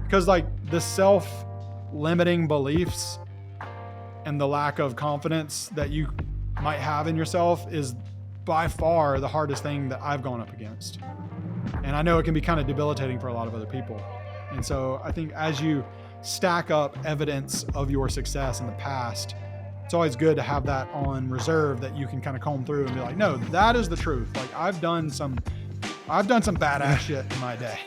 because like the self-limiting beliefs and the lack of confidence that you might have in yourself is by far the hardest thing that I've gone up against. And I know it can be kind of debilitating for a lot of other people. And so I think as you stack up evidence of your success in the past, it's always good to have that on reserve that you can kind of comb through and be like, no, that is the truth. Like I've done some badass shit in my day.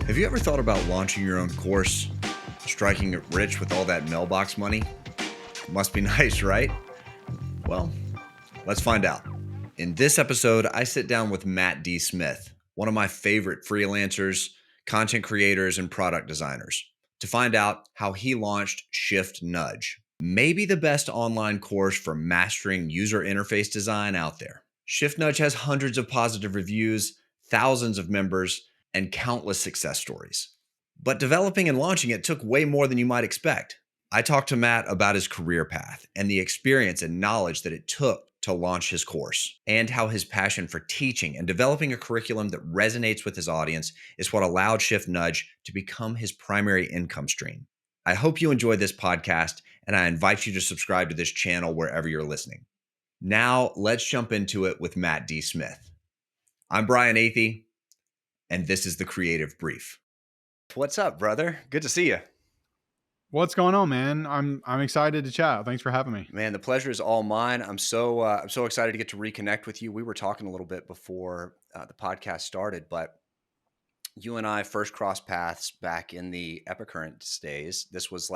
Have you ever thought about launching your own course, striking it rich with all that mailbox money? Must be nice, right? Well, let's find out. In this episode, I sit down with Matt D. Smith, one of my favorite freelancers, content creators, and product designers, to find out how he launched Shift Nudge, maybe the best online course for mastering user interface design out there. Shift Nudge has hundreds of positive reviews, thousands of members, and countless success stories. But developing and launching it took way more than you might expect. I talked to Matt about his career path and the experience and knowledge that it took to launch his course, and how his passion for teaching and developing a curriculum that resonates with his audience is what allowed Shift Nudge to become his primary income stream. I hope you enjoy this podcast, and I invite you to subscribe to this channel wherever you're listening. Now, let's jump into it with Matt D. Smith. I'm Brian Athey, and this is The Creative Brief. What's up, brother? Good to see you. What's going on, man? I'm excited to chat. Thanks for having me. Man, the pleasure is all mine. I'm so excited to get to reconnect with you. We were talking a little bit before the podcast started, but you and I first crossed paths back in the Epicurrent days. This was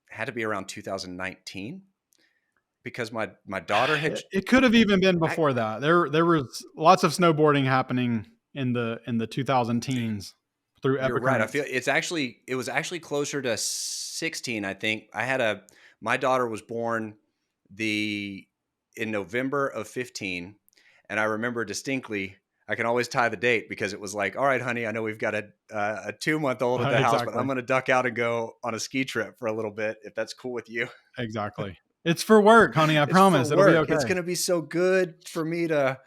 had to be around 2019, because my daughter had. It could have even been before that. There was lots of snowboarding happening in the 2000 teens through Epicurrent. You're right. I feel it was actually closer to 16. I think my daughter was born in November of 15. And I remember distinctly, I can always tie the date because it was like, all right, honey, I know we've got a 2-month-old at the house, but I'm going to duck out and go on a ski trip for a little bit, if that's cool with you. Exactly. It's for work, honey. I promise it'll be okay. It's going to be so good for me to,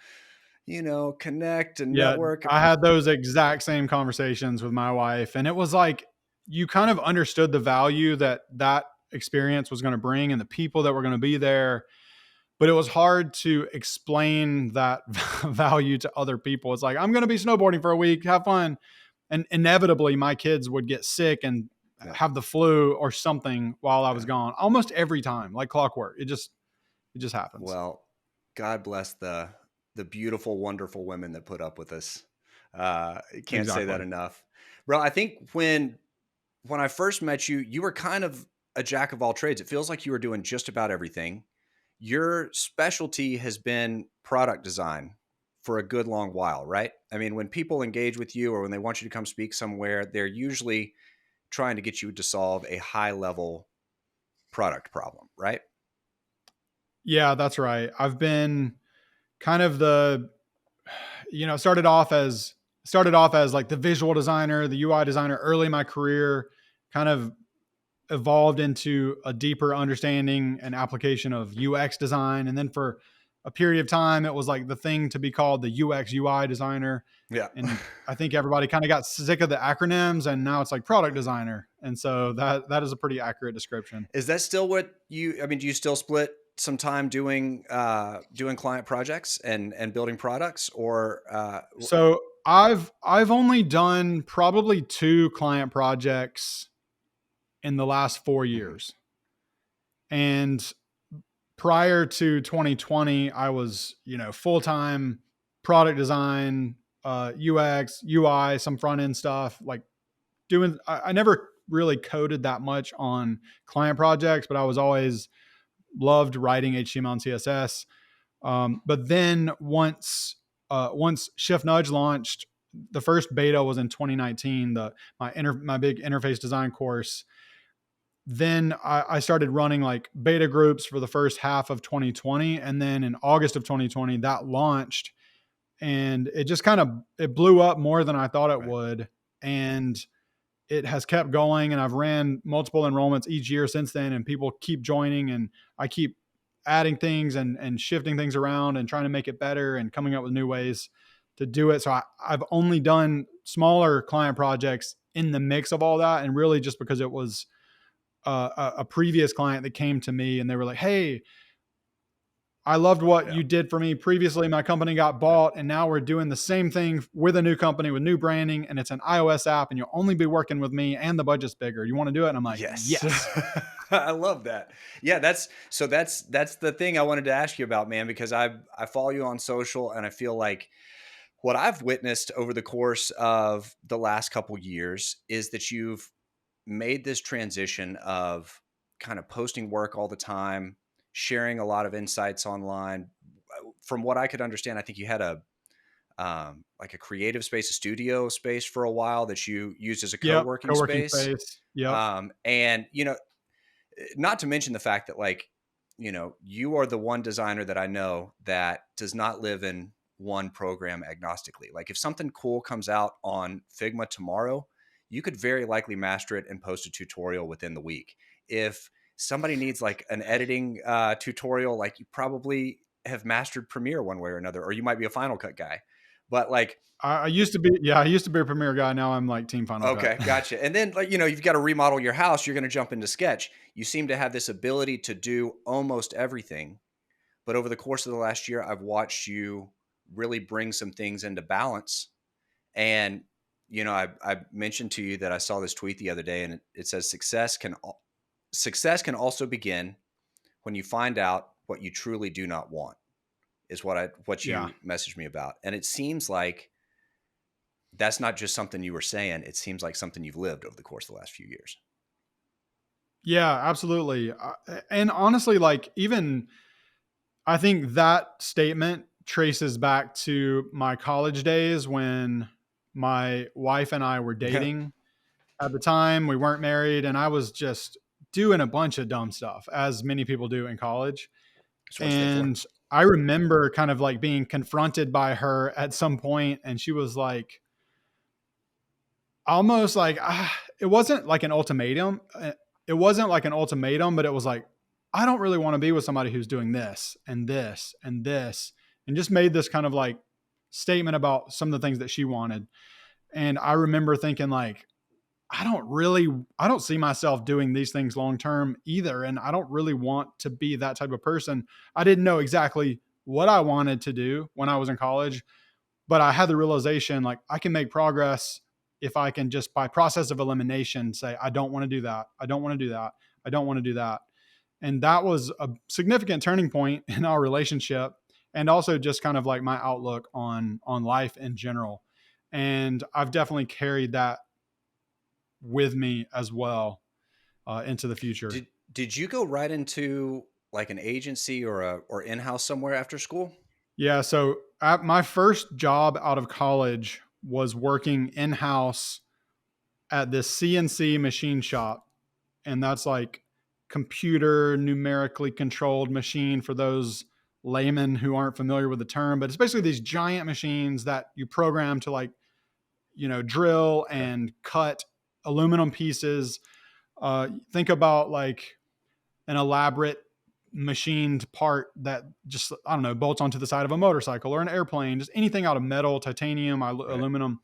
connect and network. I had those exact same conversations with my wife, and it was like, you kind of understood the value that experience was going to bring and the people that were going to be there. But it was hard to explain that value to other people. It's like, I'm going to be snowboarding for a week, have fun. And inevitably my kids would get sick and have the flu or something while I was gone, almost every time, like clockwork. It just happens. Well, God bless the beautiful, wonderful women that put up with us. Can't say that enough. Bro, I think when I first met you, you were kind of a jack of all trades. It feels like you were doing just about everything. Your specialty has been product design for a good long while, right? I mean, when people engage with you or when they want you to come speak somewhere, they're usually trying to get you to solve a high level product problem, right? Yeah, that's right. I've been kind of started off as like the visual designer, the UI designer early in my career, kind of evolved into a deeper understanding and application of UX design. And then for a period of time, it was like the thing to be called the UX UI designer. Yeah. And I think everybody kind of got sick of the acronyms, and now it's like product designer. And so that is a pretty accurate description. Is that still do you still split some time doing client projects and building products, or? So I've only done probably 2 client projects in the last 4 years. And prior to 2020, I was, full-time product design, UX, UI, some front-end stuff, I never really coded that much on client projects, but I was always loved writing HTML and CSS. But then once Shift Nudge launched, the first beta was in 2019, my big interface design course. Then I started running like beta groups for the first half of 2020. And then in August of 2020, that launched, and it just it blew up more than I thought it would. And it has kept going, and I've ran multiple enrollments each year since then, and people keep joining, and I keep adding things and shifting things around and trying to make it better and coming up with new ways to do it. So I've only done smaller client projects in the mix of all that, and really just because it was a previous client that came to me and they were like, "Hey, I loved what Yeah. you did for me previously. My company got bought, and now we're doing the same thing with a new company with new branding, and it's an iOS app, and you'll only be working with me, and the budget's bigger. You want to do it?" And I'm like, Yes. "Yes." I love that. Yeah, that's the thing I wanted to ask you about, man, because I follow you on social and I feel like what I've witnessed over the course of the last couple years is that you've made this transition of kind of posting work all the time, sharing a lot of insights online. From what I could understand, I think you had a like a creative space, a studio space for a while that you used as a Yep, co-working co-working space. space. Yep. And not to mention the fact that like, you are the one designer that I know that does not live in one program agnostically. Like if something cool comes out on Figma tomorrow, you could very likely master it and post a tutorial within the week. If somebody needs like an editing tutorial, like you probably have mastered Premiere one way or another, or you might be a Final Cut guy. But like, I used to be, yeah, I used to be a Premiere guy. Now I'm like Team Final Cut. okay, gotcha. And then, like, you've got to remodel your house. You're going to jump into Sketch. You seem to have this ability to do almost everything. But over the course of the last year, I've watched you really bring some things into balance. And, I mentioned to you that I saw this tweet the other day, and it says success can also begin when you find out what you truly do not want. Is what Yeah. you messaged me about, and it seems like that's not just something you were saying. It seems like something you've lived over the course of the last few years. Yeah, absolutely. And honestly, like even I think that statement traces back to my college days when my wife and I were Yeah. dating. At the time, we weren't married, and I was just doing a bunch of dumb stuff, as many people do in college. That's what it's there for. And I remember kind of like being confronted by her at some point, and she was like, almost like it wasn't like an ultimatum. It wasn't like an ultimatum, but it was like, I don't really want to be with somebody who's doing this and this and this, and just made this kind of like statement about some of the things that she wanted. And I remember thinking like, I don't see myself doing these things long term either, and I don't really want to be that type of person. I didn't know exactly what I wanted to do when I was in college, but I had the realization like I can make progress if I can just by process of elimination say I don't want to do that. I don't want to do that. I don't want to do that. And that was a significant turning point in our relationship and also just kind of like my outlook on life in general. And I've definitely carried that with me as well into the future. Did you go right into like an agency or in house somewhere after school? Yeah. So my first job out of college was working in house at this CNC machine shop. And that's like computer numerically controlled machine for those laymen who aren't familiar with the term. But it's basically these giant machines that you program to like, drill Okay. and cut aluminum pieces. Think about like an elaborate machined part that just I don't know bolts onto the side of a motorcycle or an airplane, just anything out of metal, titanium, Right. aluminum.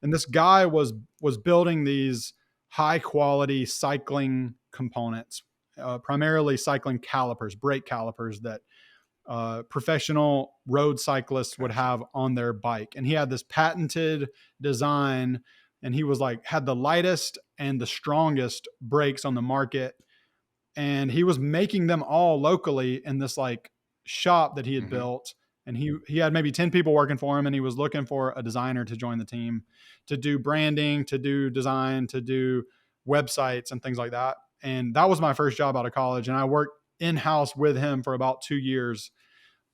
And this guy was building these high quality cycling components, primarily cycling calipers, brake calipers that professional road cyclists would Gotcha. have on their bike. And he had this patented design, and he was like had the lightest and the strongest brakes on the market, and he was making them all locally in this like shop that he had Hmm. built. And he had maybe 10 people working for him, and he was looking for a designer to join the team to do branding, to do design, to do websites and things like that. And that was my first job out of college, and I worked in-house with him for about 2 years.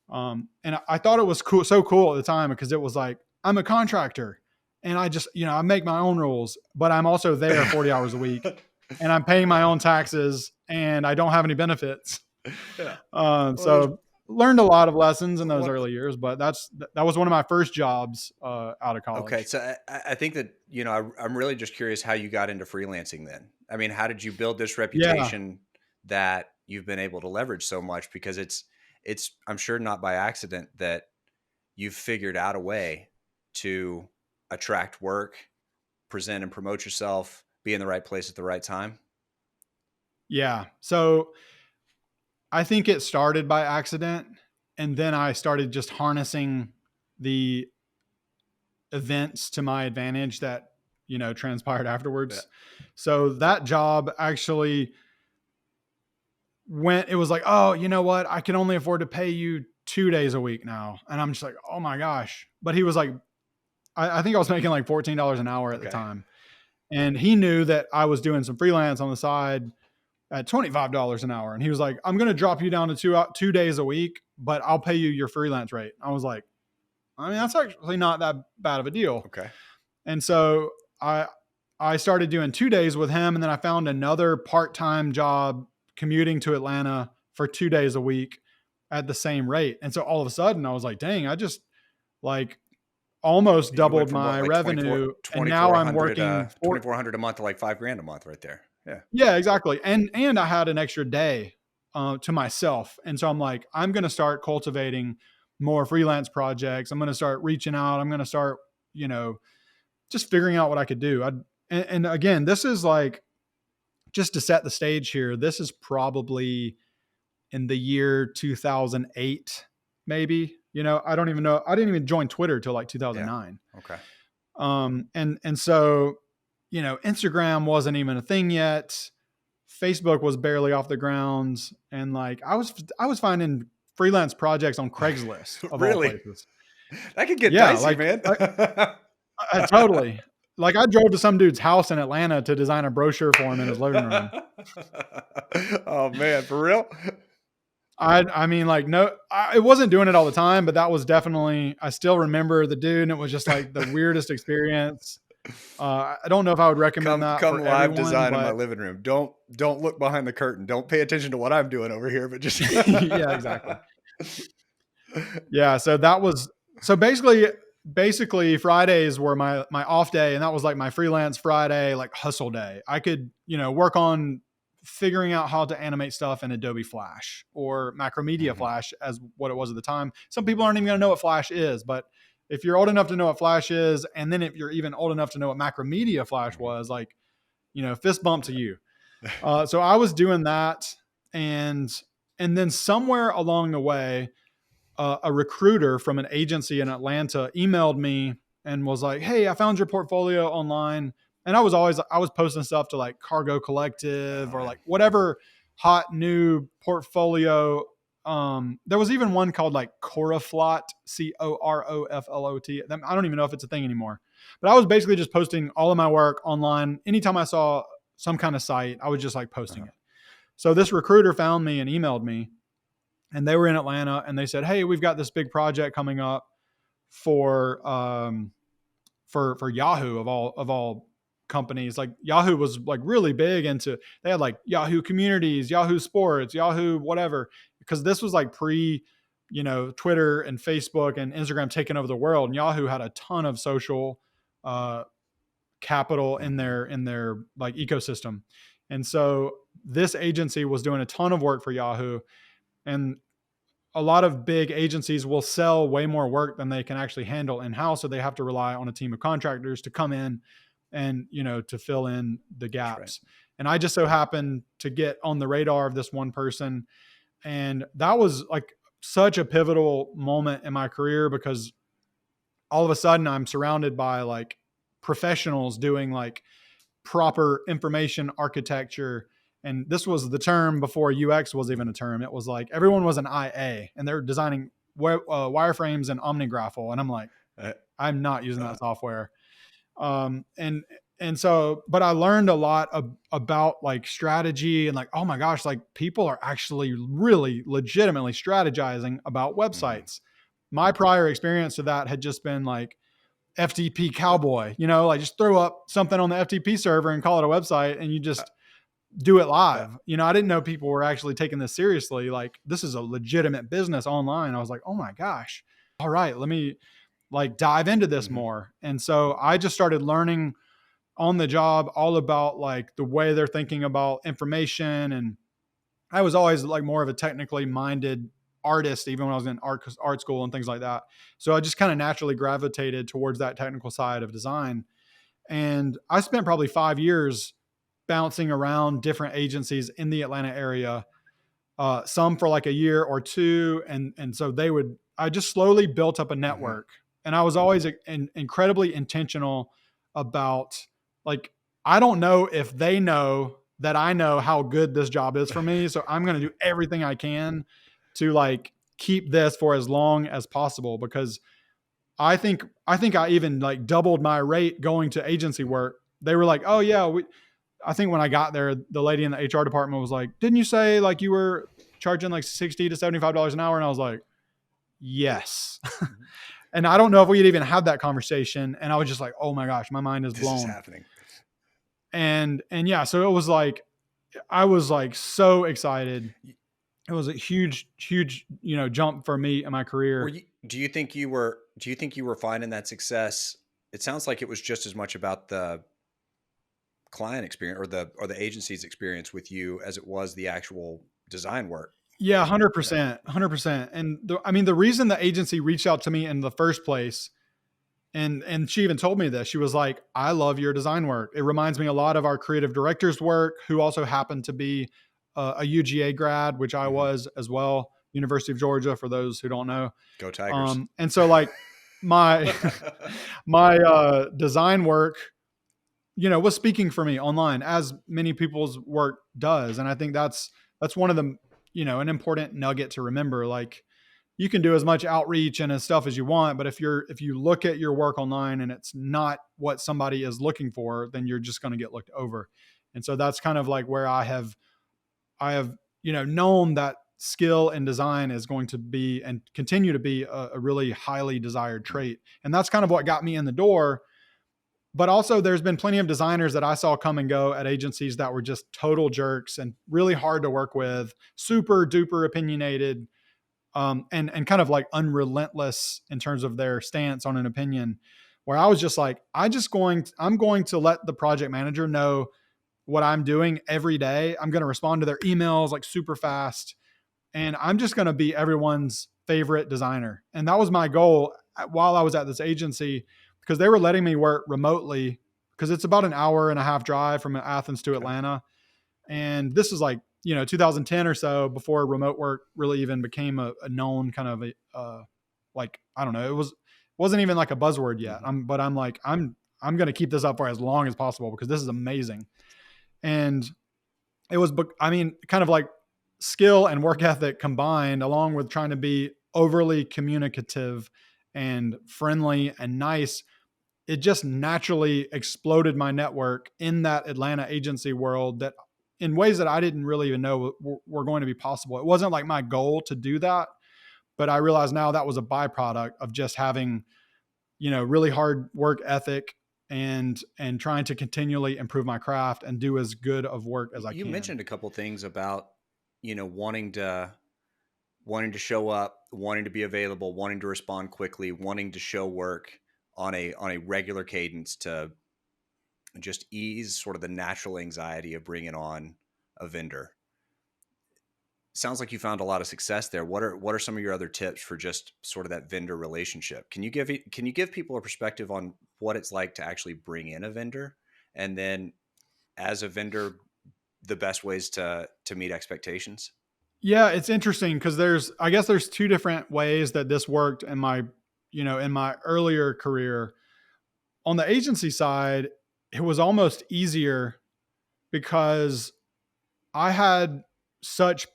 And I thought it was cool, so cool at the time, because it was like I'm a contractor and I just I make my own rules, but I'm also there 40 hours a week and I'm paying my own taxes and I don't have any benefits. Yeah. Well, there's So learned a lot of lessons in those one. early years, but that was one of my first jobs out of Okay, college. so I think that I'm really just curious how you got into freelancing. Then, I mean, how did you build this Yeah. reputation that you've been able to leverage so much? Because it's, I'm sure, not by accident that you've figured out a way to attract work, present and promote yourself, be in the right place at the right time. Yeah. So I think it started by accident. And then I started just harnessing the events to my advantage that, transpired Yeah. afterwards. So that job actually it was like, oh, you know what? I can only afford to pay you 2 days a week now. And I'm just like, oh my gosh. But he was like, I think I was making like $14 an hour at the Okay. time. And he knew that I was doing some freelance on the side at $25 an hour. And he was like, I'm going to drop you down to 2 days a week, but I'll pay you your freelance rate. I was like, I mean, that's actually not that bad of a deal. Okay. And so I, I started doing 2 days with him. And then I found another part-time job commuting to Atlanta for 2 days a week at the same rate. And so all of a sudden I was like, dang, I just like almost You went doubled from what, my like revenue. And now I'm working 2,400 a month to like 5 grand a month right there. Yeah. yeah, exactly. And I had an extra day to myself. And so I'm like, I'm going to start cultivating more freelance projects. I'm going to start reaching out. I'm going to start, you know, just figuring out what I could do. And again, this is like, just to set the stage here, this is probably in the year 2008, maybe. I don't even know. I didn't even join Twitter till like Yeah. 2009. Okay. And so, Instagram wasn't even a thing yet. Facebook was barely off the ground. And like, I was finding freelance projects on Craigslist of all Really? places. That could get Yeah. dicey, Like man. totally, like I drove to some dude's house in Atlanta to design a brochure for him in his living room. Oh man, for real? I mean, like, no, it wasn't doing it all the time, but that was definitely, I still remember the dude, and it was just like the weirdest experience. I don't know if I would recommend that Come for live everyone, design in my but living room. Don't look behind the curtain. Don't pay attention to what I'm doing over here, but just yeah, exactly. Yeah. So basically Fridays were my off day, and that was like my freelance Friday, like hustle day. I could, work on figuring out how to animate stuff in Adobe Flash or Macromedia Mhm. Flash as what it was at the time. Some people aren't even going to know what Flash is, but if you're old enough to know what Flash is, and then if you're even old enough to know what Macromedia Flash Mhm. was, like, fist bump to you. So I was doing that, and then somewhere along the way, a recruiter from an agency in Atlanta emailed me and was like, "Hey, I found your portfolio online." And I was posting stuff to like Cargo Collective Oh or man. like whatever hot new portfolio. There was even one called like Coroflot, Coroflot. I don't even know if it's a thing anymore. But I was basically just posting all of my work online. Anytime I saw some kind of site, I was just like posting Uh-huh. it. So this recruiter found me and emailed me, and they were in Atlanta, and they said, "Hey, we've got this big project coming up for for Yahoo of all companies." Like Yahoo was like really big into, they had like Yahoo Communities, Yahoo Sports, Yahoo whatever, because this was like pre, Twitter and Facebook and Instagram taking over the world, and Yahoo had a ton of social uh, capital in Mhm. their like ecosystem. And so this agency was doing a ton of work for Yahoo, and a lot of big agencies will sell way more work than they can actually handle in house. So they have to rely on a team of contractors to come in and, to fill in the That's right. gaps. And I just so happened to get on the radar of this one person. And that was like such a pivotal moment in my career, because all of a sudden I'm surrounded by like professionals doing like proper information architecture. And this was the term before UX was even a term. It was like everyone was an IA, and they're designing wireframes and OmniGraffle. And I'm like, Uh, I'm not using uh, that software. Um, and so, but I learned a lot about like strategy, and like, oh my gosh, like people are actually really legitimately strategizing about mhm. websites. My prior experience to that had just been like FTP cowboy, like just throw up something on the FTP server and call it a website, and you Uh, just do it uh, live. I didn't know people were actually taking this seriously. Like this is a legitimate business online. I was like, oh my gosh. All right, let me like dive into this mhm. more. And so I just started learning on the job all about like the way they're thinking about information. And I was always like more of a technically minded artist even when I was in art school and things like that. So I just kind of naturally gravitated towards that technical side of design. And I spent probably 5 years bouncing around different agencies in the Atlanta area, some for like a year or two. And so I just slowly built up a Mm-hmm. network. And I was always incredibly intentional about, like, I don't know if they know that I know how good this job is for me. So I'm going to do everything I can to like keep this for as long as possible, because I think I even like doubled my rate going to agency work. They were like, "Oh yeah, I think when I got there, the lady in the HR department was like, "Didn't you say like you were charging like $60 to $75 an hour?" And I was like, "Yes." And I don't know if we had even had that conversation. And I was just like, "Oh my gosh, my mind is This is blown." happening. And yeah, so it was like I was like so excited. It was a huge jump for me in my Were career. you? Do you think you were finding that success? It sounds like it was just as much about the client experience or the agency's experience with you as it was the actual design work. Yeah, Yeah. 100%, 100%. And I mean, the reason the agency reached out to me in the first place, and she even told me this. She was like, "I love your design work. It reminds me a lot of our creative director's work, who also happened to be a UGA grad, which I Hmm. was as well, University of Georgia, for those who don't know." Go Tigers. And so like my my design work, was speaking for me online, as many people's work does. And I think that's one of the, an important nugget to remember. Like, you can do as much outreach and as stuff as you want, but if you look at your work online and it's not what somebody is looking for, then you're just going to get looked over. And so that's kind of like where I have known that skill and design is going to be and continue to be a really highly desired trait. And that's kind of what got me in the door. But also, there's been plenty of designers that I saw come and go at agencies that were just total jerks and really hard to work with, super duper opinionated, and kind of like unrelentless in terms of their stance on an opinion. Where I was just like, I'm going to let the project manager know what I'm doing every day. I'm going to respond to their emails like super fast, and I'm just going to be everyone's favorite designer. And that was my goal while I was at this agency, because they were letting me work remotely, because it's about an hour and a half drive from Athens to Okay. Atlanta. And this is like, 2010 or so, before remote work really even became a known kind of like, I don't know, wasn't even like a buzzword yet. Hmm. But I'm like, I'm going to keep this up for as long as possible, because this is amazing. And it was, I mean, kind of like skill and work ethic combined, along with trying to be overly communicative and friendly and nice. It just naturally exploded my network in that Atlanta agency world, that in ways that I didn't really even know were going to be possible. It wasn't like my goal to do that, but I realize now that was a byproduct of just having, really hard work ethic, and trying to continually improve my craft and do as good of work as I You can. mentioned a couple things about wanting to show up, wanting to be available, wanting to respond quickly, wanting to show work on a regular cadence to just ease sort of the natural anxiety of bringing on a vendor. Sounds like you found a lot of success there. What are some of your other tips for just sort of that vendor relationship? Can you give people a perspective on what it's like to actually bring in a vendor, and then as a vendor, the best ways to meet expectations? Yeah, it's interesting because I guess there's two different ways that this worked in my earlier career. On the agency side, it was almost easier, because I had such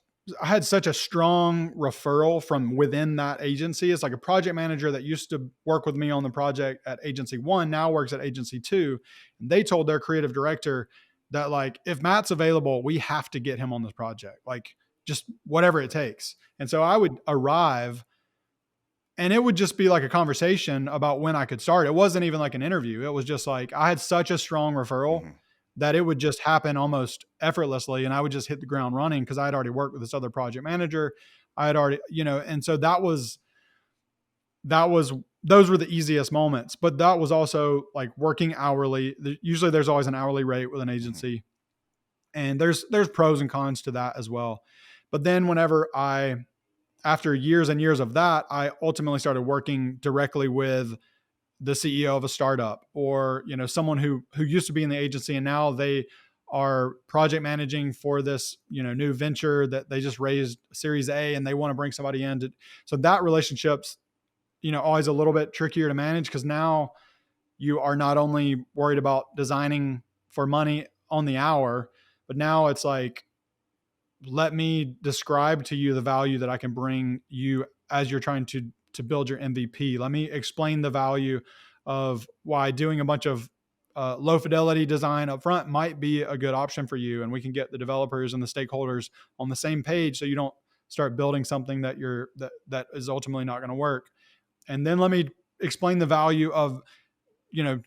I had such a strong referral from within that agency. It's like a project manager that used to work with me on the project at agency one now works at agency two. And they told their creative director that, like, if Matt's available, we have to get him on this project. Like, just whatever it takes. And so I would arrive, and it would just be like a conversation about when I could start. It wasn't even like an interview. It was just like I had such a strong referral Hmm. that it would just happen almost effortlessly, and I would just hit the ground running, because I had already worked with this other project manager. I had already, and so that was those were the easiest moments. But that was also like working hourly. Usually there's always an hourly rate with an Hmm. agency, and there's pros and cons to that as well. But then whenever I after years and years of that, I ultimately started working directly with the CEO of a startup, or someone who used to be in the agency and now they are project managing for this new venture that they just raised Series A and they want to bring somebody in to, so that relationship's always a little bit trickier to manage, because now you are not only worried about designing for money on the hour, but now it's like, let me describe to you the value that I can bring you as you're trying to build your MVP. Let me explain the value of why doing a bunch of low fidelity design up front might be a good option for you, and we can get the developers and the stakeholders on the same page so you don't start building something that is ultimately not going to work. And then let me explain the value of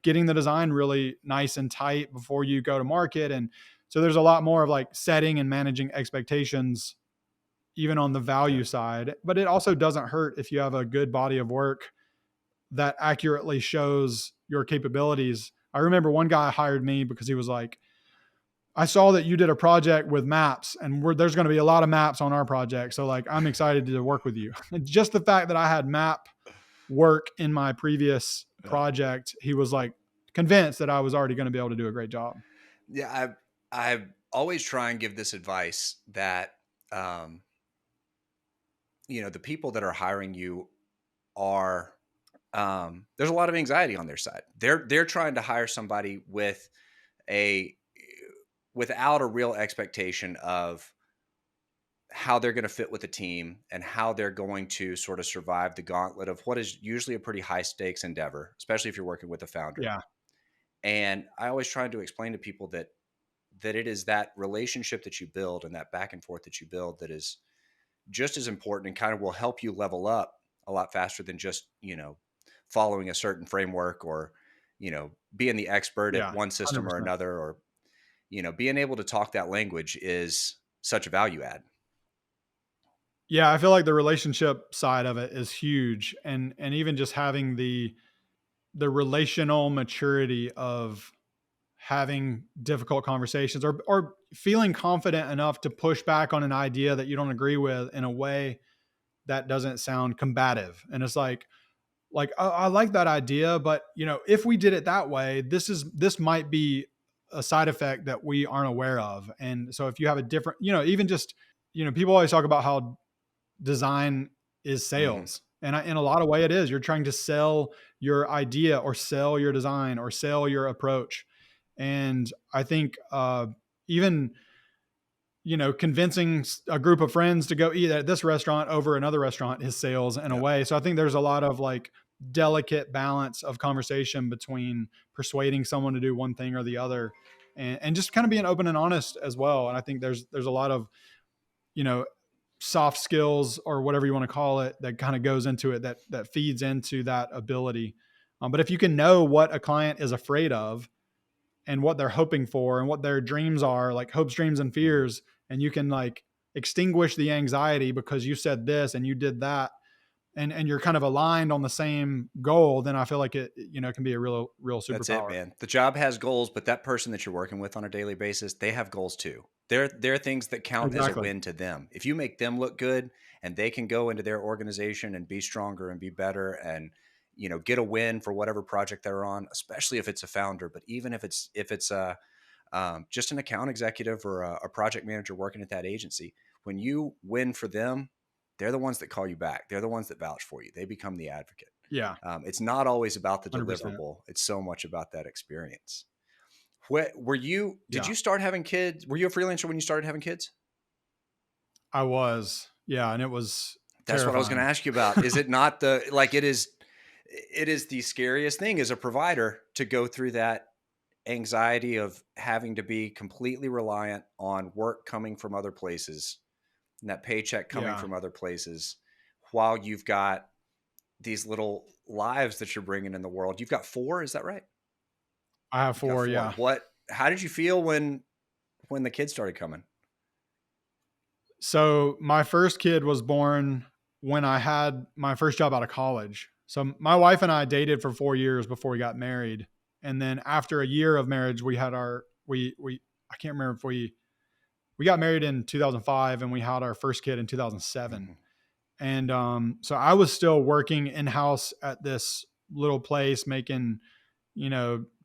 getting the design really nice and tight before you go to market. And so there's a lot more of like setting and managing expectations even on the Yeah. value side. But it also doesn't hurt if you have a good body of work that accurately shows your capabilities. I remember one guy hired me because he was like, I saw that you did a project with maps, and there's going to be a lot of maps on our project. So like, I'm excited to work with you. And just the fact that I had map work in my previous Yeah. project, he was like convinced that I was already going to be able to do a great job. Yeah. I always try and give this advice that, um, the people that are hiring you are, there's a lot of anxiety on their side. They're trying to hire somebody a without a real expectation of how they're going to fit with the team and how they're going to sort of survive the gauntlet of what is usually a pretty high stakes endeavor, especially if you're working with a founder. Yeah. And I always try to explain to people that it is that relationship that you build and that back and forth that you build that is just as important and kind of will help you level up a lot faster than just, following a certain framework or, being the expert at Yeah. one system or 100%. another, or, being able to talk that language is such a value add. Yeah. I feel like the relationship side of it is huge. And even just having the relational maturity of having difficult conversations, or feeling confident enough to push back on an idea that you don't agree with in a way that doesn't sound combative. And it's like I like that idea, but if we did it that way, this might be a side effect that we aren't aware of. And so if you have a different, even just, people always talk about how design is Hmm. sales. And in a lot of way it is. You're trying to sell your idea or sell your design or sell your approach. And I think even convincing a group of friends to go eat at this restaurant over another restaurant is sales in a Yeah. way. So I think there's a lot of like delicate balance of conversation between persuading someone to do one thing or the other, and just kind of being open and honest as well. And I think there's a lot of, you know, soft skills or whatever you want to call it that kind of goes into it, that feeds into that ability. But if you can know what a client is afraid of and what they're hoping for and what their dreams are, like hopes, dreams, and Hmm. fears, and you can like extinguish the anxiety because you said this and you did that, and you're kind of aligned on the same goal, then I feel like it can be a real That's it, superpower. man. The job has goals, but that person that you're working with on a daily basis, they have goals too. They're things that count as a Exactly. win to them. If you make them look good and they can go into their organization and be stronger and be better and get a win for whatever project they're on, especially if it's a founder, but even if it's a just an account executive or a project manager working at that agency, when you win for them, they're the ones that call you back. They're the ones that vouch for you. They become the advocate. Yeah. It's not always about the 100%. deliverable. It's so much about that experience. Were you? Did Yeah. you start having kids? Were you a freelancer when you started having kids? I was. Yeah. And it was That's what I was going to terrifying. ask you about. Is it not the like it is? It is the scariest thing as a provider to go through that anxiety of having to be completely reliant on work coming from other places and that paycheck coming Yeah. from other places, while you've got these little lives that you're bringing in the world. You've got four, is that right? I have You've got four. four. Yeah. What? How did you feel when the kids started coming? So my first kid was born when I had my first job out of college. So my wife and I dated for 4 years before we got married. And then after a year of marriage, we had we I can't remember if we got married in 2005 and we had our first kid in 2007. Mhm. And so I was still working in house at this little place making,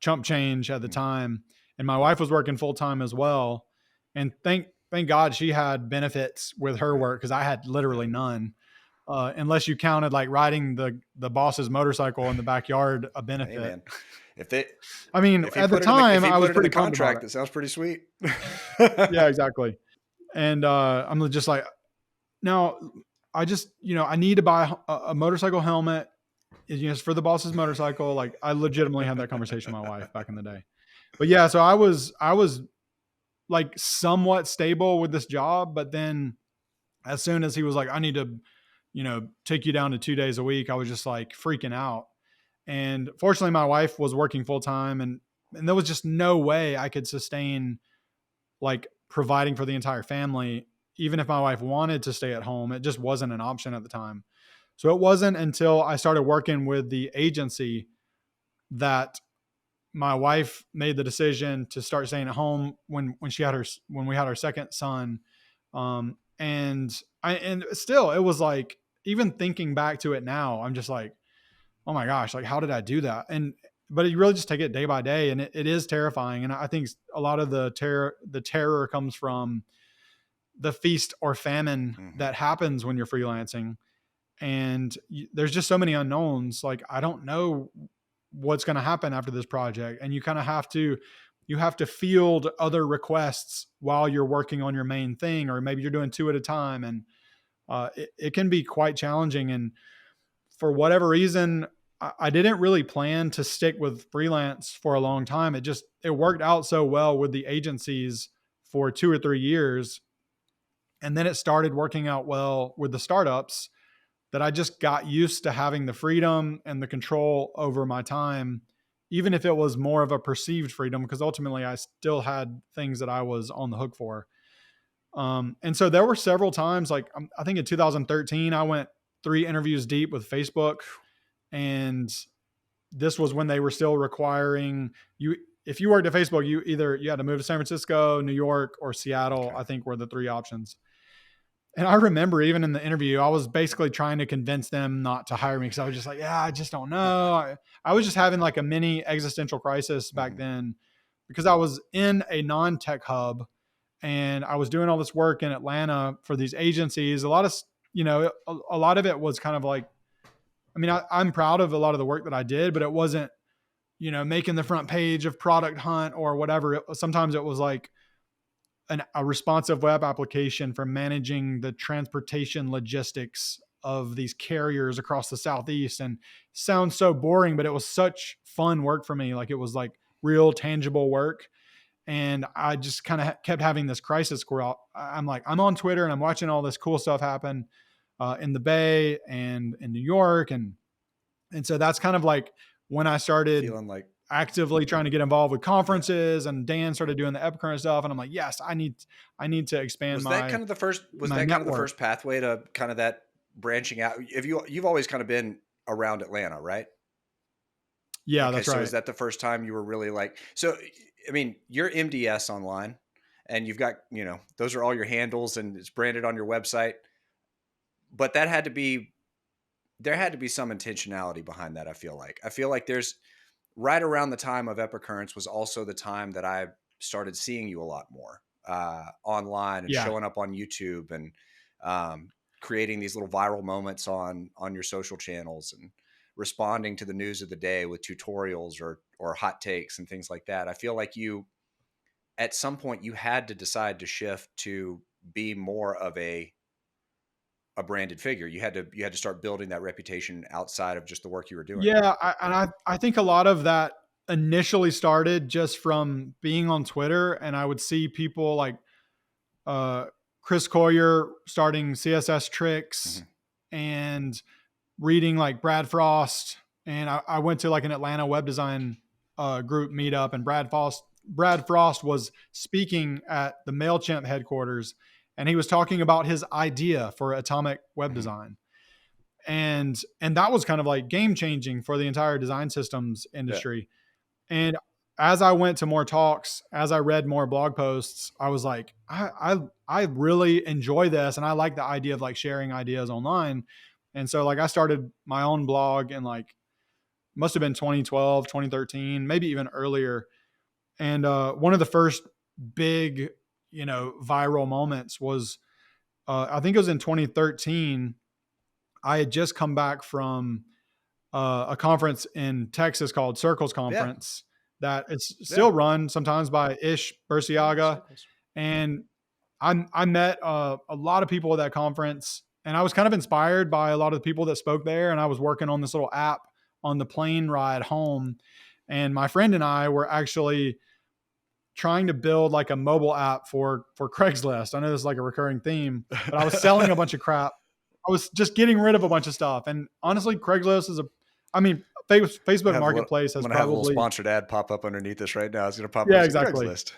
chump change at the Mhm. time. And my wife was working full time as well. And thank God she had benefits with her Right. work because I had Yeah. literally none, unless you counted like riding the boss's motorcycle in the backyard a Hey benefit. man, if they I mean, if he at the put it in the if time, he I put was it in the pretty pumped about contract, it. that sounds pretty sweet. Yeah, exactly. And I'm just like, now I just, I need to buy a motorcycle helmet. It's for the boss's motorcycle. Like I legitimately had that conversation with my wife back in the day. But yeah, so I was like somewhat stable with this job, but then as soon as he was like, I need to, take you down to 2 days a week, I was just like freaking out. And fortunately my wife was working full time, and there was just no way I could sustain like providing for the entire family. Even if my wife wanted to stay at home, it just wasn't an option at the time. So it wasn't until I started working with the agency that my wife made the decision to start staying at home when we had our second son. And still it was like, even thinking back to it now, I'm just like, oh my gosh, like how did I do that? But you really just take it day by day, and it is terrifying. And I think a lot of the terror comes from the feast or famine Mhm. that happens when you're freelancing. And there's just so many unknowns. Like I don't know what's going to happen after this project, and you have to field other requests while you're working on your main thing, or maybe you're doing two at a time. And it can be quite challenging. And for whatever reason, I didn't really plan to stick with freelance for a long time. It worked out so well with the agencies for 2 or 3 years, and then it started working out well with the startups, that I just got used to having the freedom and the control over my time, even if it was more of a perceived freedom, because ultimately I still had things that I was on the hook for. And so there were several times, like I think in 2013, I went 3 interviews deep with Facebook. And this was when they were still requiring you, if you worked at Facebook, you had to move to San Francisco, New York, or Seattle, Okay. I think were the three options. And I remember even in the interview, I was basically trying to convince them not to hire me, because I was just like, yeah, I just don't know. I was just having like a mini existential crisis back Mhm. then, because I was in a non-tech hub and I was doing all this work in Atlanta for these agencies. A lot of it was kind of like, I mean, I'm proud of a lot of the work that I did, but it wasn't, making the front page of Product Hunt or whatever. Sometimes it was like a responsive web application for managing the transportation logistics of these carriers across the Southeast. And sounds so boring, but it was such fun work for me. Like it was like real tangible work. And I just kind of kept having this crisis where I'm like, I'm on Twitter and I'm watching all this cool stuff happen in the Bay and in New York. And so that's kind of like when I started Feeling like actively trying to get involved with yeah. conferences, and Dan started doing the Epicurrent stuff. And I'm like, yes, I need to expand my Was my that kind of the network. first pathway to kind of that branching out? If you've always kind of been around Atlanta, right? Yeah, Okay, that's so is right. that the first time you were really like so I mean, you're MDS online and you've got, those are all your handles and it's branded on your website, but there had to be some intentionality behind that, I feel like. I feel like there's right around the time of Epicurrents was also the time that I started seeing you a lot more online and Yeah. showing up on YouTube and um, creating these little viral moments on your social channels and responding to the news of the day with tutorials or hot takes and things like that. I feel like you at some point you had to decide to shift to be more of a branded figure. You had to start building that reputation outside of just the work you were doing. Yeah. I think a lot of that initially started just from being on Twitter, and I would see people like uh, Chris Coyier starting CSS tricks Hmm. and reading like Brad Frost. And I went to like an Atlanta web design group meetup, and Brad Frost was speaking at the MailChimp headquarters, and he was talking about his idea for atomic web Hmm. design. And that was kind of like game changing for the entire design systems Yeah. industry. And as I went to more talks, as I read more blog posts, I was like, I really enjoy this, and I like the idea of like sharing ideas online. And so like I started my own blog in like must have been 2012, 2013, maybe even earlier. And one of the first big, viral moments was I think it was in 2013. I had just come back from a conference in Texas called Circles Yeah. Conference that it's Yeah. still run sometimes by Ish Yeah. Burciaga. Circles. And I met a lot of people at that conference, and I was kind of inspired by a lot of the people that spoke there. And I was working on this little app on the plane ride home. And my friend and I were actually trying to build like a mobile app for Craigslist. I know this is like a recurring theme, but I was selling a bunch of crap. I was just getting rid of a bunch of stuff. And honestly, Craigslist is I mean, Facebook Marketplace I'm has going to have a little probably, sponsored ad pop up underneath this right now. It's going to pop up yeah, as exactly. Craigslist.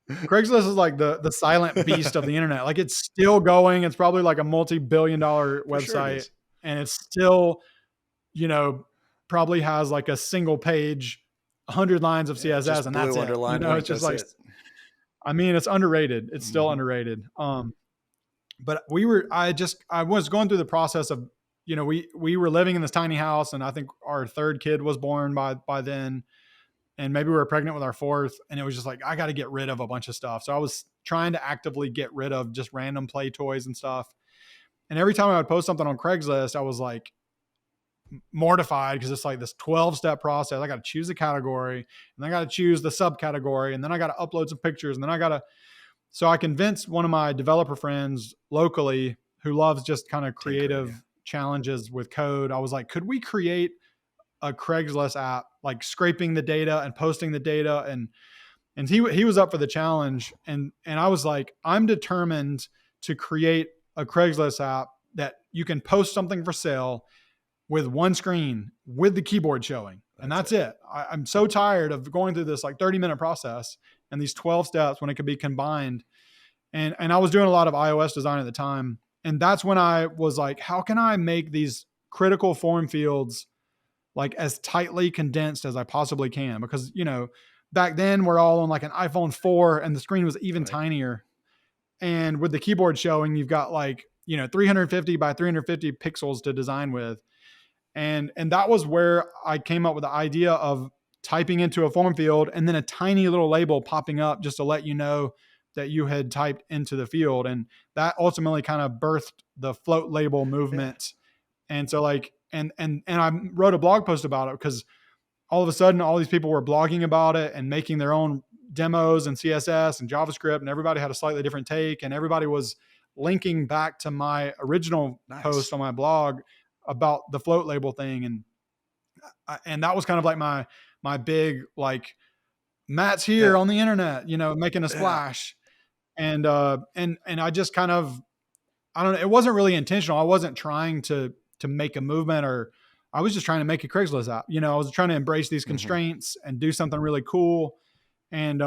Craigslist is like the silent beast of the internet. Like it's still going. It's probably like a multi-billion-dollar For sure it website, is. and it's still, you know, probably has like a single page, 100 lines of Yeah, CSS, just and that's blue it. underlined It's link. just That's like, it. I mean, it's underrated. It's still Mm-hmm. underrated. But I was going through the process of, we were living in this tiny house, and I think our third kid was born by then, and maybe we were pregnant with our fourth, and it was just like I got to get rid of a bunch of stuff. So I was trying to actively get rid of just random play toys and stuff. And every time I would post something on Craigslist, I was like mortified because it's like this 12-step process. I got to choose a category, and then I got to choose the subcategory, and then I got to upload some pictures, and then I got to. So I convinced one of my developer friends locally who loves just kind of Tinker, yeah. creative challenges with code. I was like, could we create a Craigslist app, like scraping the data and posting the data? And he was up for the challenge. And I was like, I'm determined to create a Craigslist app that you can post something for sale with one screen with the keyboard showing. And that's it. I'm so tired of going through this like 30-minute process and these 12 steps when it could be combined. And I was doing a lot of iOS design at the time. And that's when I was like, how can I make these critical form fields like as tightly condensed as I possibly can? Because, back then we're all on like an iPhone 4 and the screen was even Right. tinier. And with the keyboard showing, you've got like, 350 by 350 pixels to design with. And that was where I came up with the idea of typing into a form field and then a tiny little label popping up just to let you know that you had typed into the field. And that ultimately kind of birthed the float label Yeah. movement. And so like, and I wrote a blog post about it because all of a sudden all these people were blogging about it and making their own demos and CSS and JavaScript, and everybody had a slightly different take, and everybody was linking back to my original Nice. post on my blog about the float label thing. And that was kind of like my big like Matt's here Yeah. on the internet, making a Yeah. splash. And I just kind of, I don't know, it wasn't really intentional. I wasn't trying to make a movement, or I was just trying to make a Craigslist app. I was trying to embrace these Mm-hmm. constraints and do something really cool. And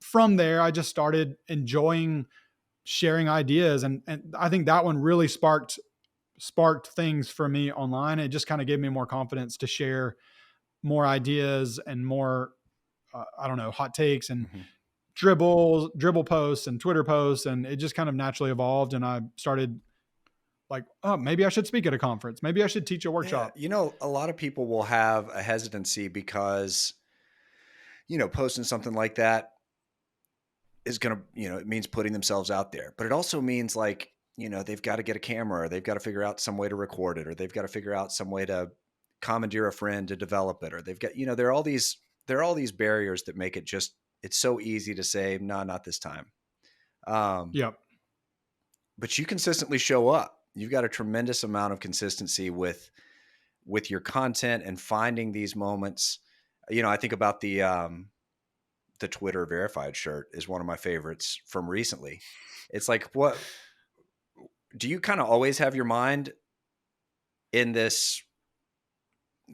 from there I just started enjoying sharing ideas, and I think that one really sparked things for me online. It just kind of gave me more confidence to share more ideas and more I don't know, hot takes and Mm-hmm. dribble posts and Twitter posts, and it just kind of naturally evolved. And I started like, oh, maybe I should speak at a conference. Maybe I should teach a Yeah. workshop. A lot of people will have a hesitancy because, posting something like that is going to, it means putting themselves out there, but it also means like, they've got to get a camera, or they've got to figure out some way to record it, or they've got to figure out some way to commandeer a friend to develop it, or they've got, there are all these barriers that make it just, it's so easy to say, no, not this time. Um, Yep. but you consistently show up. You've got a tremendous amount of consistency with your content and finding these moments. I think about the Twitter verified shirt is one of my favorites from recently. It's like, what do you kind of always have your mind in this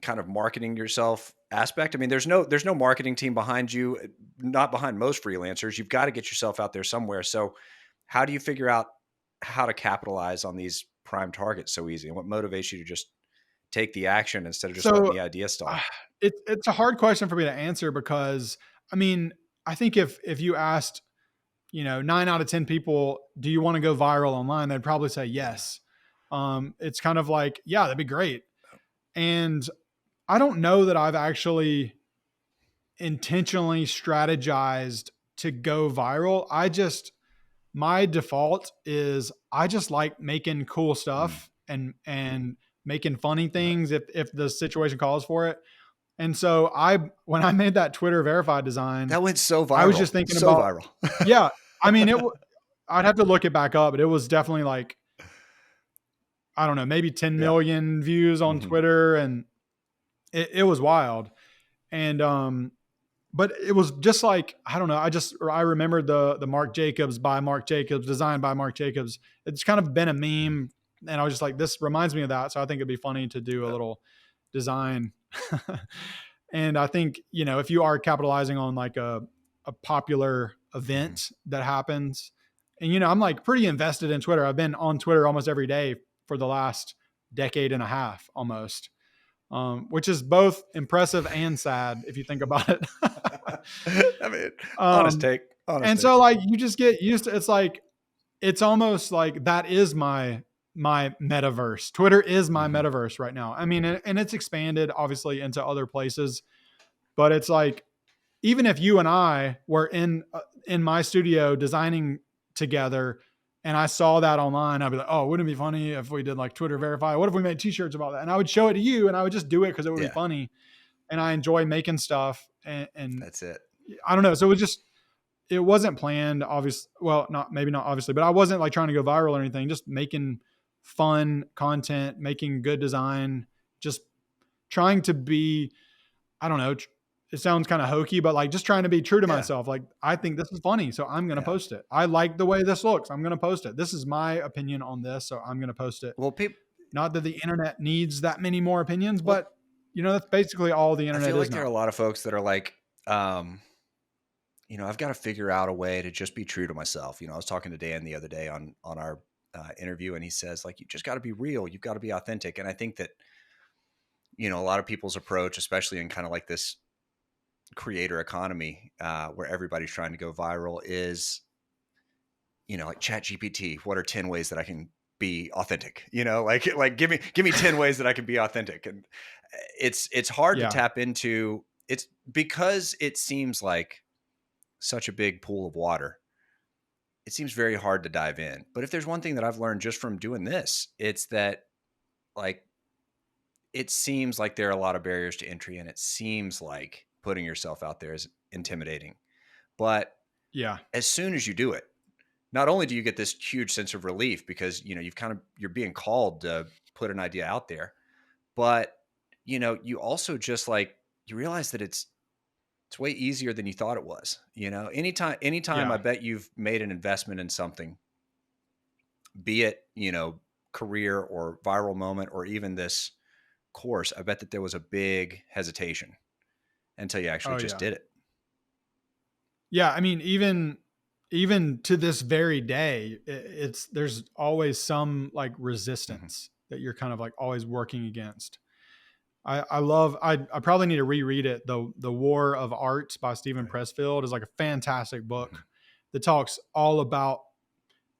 kind of marketing yourself aspect? I mean, there's no marketing team behind you, not behind most freelancers. You've got to get yourself out there somewhere. So how do you figure out how to capitalize on these prime targets so easy, and what motivates you to just take the action instead of just letting So the idea uh, stall? it's a hard question for me to answer because I mean, I think if you asked, 9 out of 10 people, do you want to go viral online? They'd probably say Yeah. yes. It's kind of like, yeah, that'd be great. And I don't know that I've actually intentionally strategized to go viral. My default is I just like making cool Mm. stuff and making funny Yep. things if the situation calls for it. And so when I made that Twitter verified design, That went so I was viral. just thinking So about, viral. yeah, I mean, I'd have to look it back up, but it was definitely like, I don't know, maybe 10 Yeah. million views on Hmm. Twitter. And it was wild. And, but it was just like, I don't know. I remembered the Marc Jacobs by Marc Jacobs, designed by Marc Jacobs. It's kind of been a meme. And I was just like, this reminds me of that. So I think it'd be funny to do a Yep. little design. And I think, if you are capitalizing on like a popular Hmm. event that happens, and, I'm like pretty invested in Twitter. I've been on Twitter almost every day for the last decade and a half almost, which is both impressive and sad if you think about it. I mean, honest um, take. Honest and take. so like you just get used to, it's like, it's almost like that is my metaverse. Twitter is my Hmm. metaverse right now. I mean, and it's expanded obviously into other places, but it's like, even if you and I were in my studio designing together and I saw that online, I'd be like, oh, wouldn't it be funny if we did like Twitter verify? What if we made t-shirts about that? And I would show it to you and I would just do it because it would be Yeah. funny. And I enjoy making stuff. And That's it. I don't know. So it wasn't planned, obviously. Well, not, maybe not obviously, but I wasn't like trying to go viral or anything, just making fun content, making good design, just trying to be, I don't know. It sounds kind of hokey, but like just trying to be true to Yeah. myself. Like, I think this is funny, so I'm going to Yeah. post it. I like the way this looks. I'm going to post it. This is my opinion on this, so I'm going to post it. Well, people. Not that the internet needs that many more opinions, Well, but that's basically all the I internet feel is like there are a now. lot of folks that are like, um, I've got to figure out a way to just be true to myself. I was talking to Dan the other day on our interview, and he says like, you just got to be real. You've got to be authentic. And I think that a lot of people's approach, especially in kind of like this creator economy where everybody's trying to go viral, is like Chat GPT. What are 10 ways that I can be authentic? Like give me 10 ways that I can be authentic. And it's hard to Yeah, tap into. It's because it seems like such a big pool of water. It seems very hard to dive in. But if there's one thing that I've learned just from doing this, it's that like it seems like there are a lot of barriers to entry, and it seems like putting yourself out there is intimidating. But yeah, as soon as you do it, not only do you get this huge sense of relief because you're being called to put an idea out there, but you also just like you realize that it's way easier than you thought it was. Anytime I yeah. bet you've made an investment in something, be it career or viral moment or even this course, I bet that there was a big hesitation until you actually Oh just yeah, did it. yeah. I mean, even to this very day, there's always some like Hmm. resistance that you're kind of like always working against. I love, I probably need to reread it. The War of Art by Stephen Right. Pressfield is like a fantastic Hmm. book that talks all about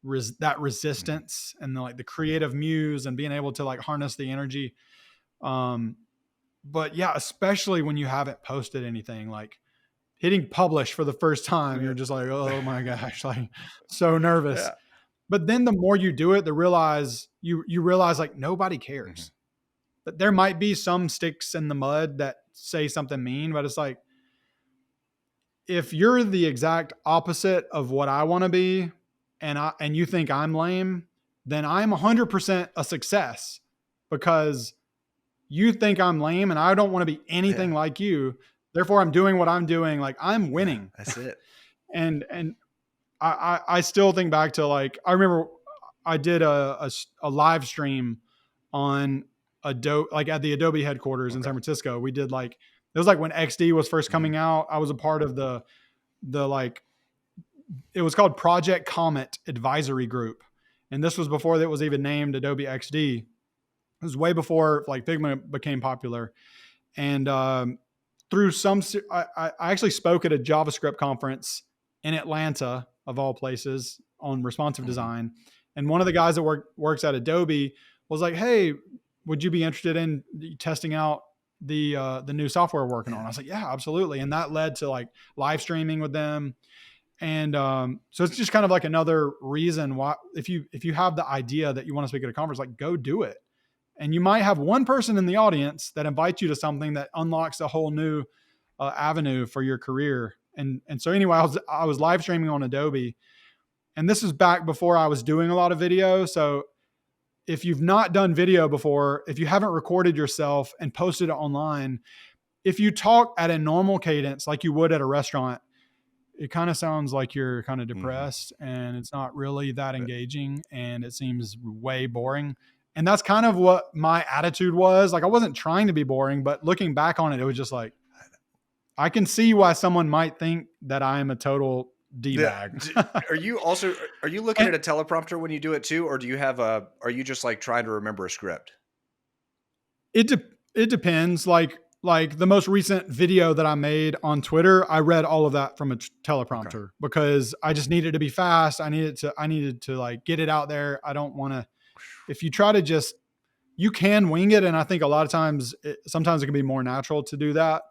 that Hmm. resistance and the creative muse and being able to like harness the energy. Um, but yeah, especially when you haven't posted anything, like hitting publish for the first time, you're just like, oh my gosh, like so nervous. Yeah. But then the more you do it, you realize like nobody Hmm. cares. But there might be some sticks in the mud that say something mean, but it's like, if you're the exact opposite of what I want to be, and you think I'm lame, then I'm 100% a success because you think I'm lame and I don't want to be anything Yeah. like you. Therefore, I'm doing what I'm doing. Like I'm Yeah. winning. That's it. And I still think back to like, I remember I did a live stream on Adobe, like at the Adobe headquarters in Okay. San Francisco. We did like, it was like when XD was first Hmm. coming out. I was a part of the like, it was called Project Comet Advisory Group. And this was before it was even named Adobe XD. It was way before like Figma became popular. And through some, I actually spoke at a JavaScript conference in Atlanta, of all places, on responsive Mm-hmm. design. And one of the guys that works at Adobe was like, "Hey, would you be interested in testing out the new software we're working on?" Yeah. I was like, "Yeah, absolutely." And that led to like live streaming with them. And so it's just kind of like another reason why, if you have the idea that you want to speak at a conference, like go do it. And you might have one person in the audience that invites you to something that unlocks a whole new avenue for your career. And so anyway, I was live streaming on Adobe, and this is back before I was doing a lot of video. So if you've not done video before, if you haven't recorded yourself and posted it online, if you talk at a normal cadence like you would at a restaurant, it kind of sounds like you're kind of Mm-hmm. depressed, and it's not really that engaging, and it seems way boring. And that's kind of what my attitude was. Like I wasn't trying to be boring, but looking back on it, it was just like, I can see why someone might think that I am a total D Yeah. bag. Are you looking And at a teleprompter when you do it too, or do you have are you just like trying to remember a script? it depends. Like the most recent video that I made on Twitter, I read all of that from a Okay. teleprompter because I just needed to be fast. I needed to like get it out there. I don't want to, if you try to just, you can wing it. And I think a lot of times, sometimes it can be more natural to do that.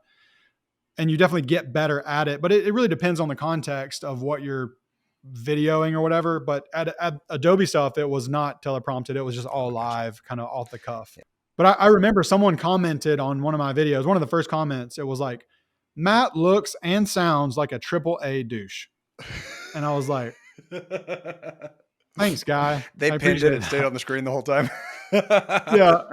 And you definitely get better at it, but it really depends on the context of what you're videoing or whatever. But at Adobe stuff, it was not teleprompted. It was just all Oh, gotcha. live, kind of off the cuff. Yeah. But I remember someone commented on one of my videos, one of the first comments, it was like, "Matt looks and sounds like a triple A douche." And I was like, "Thanks, guy. They I pinned it appreciate and stayed that." on the screen the whole time. Yeah.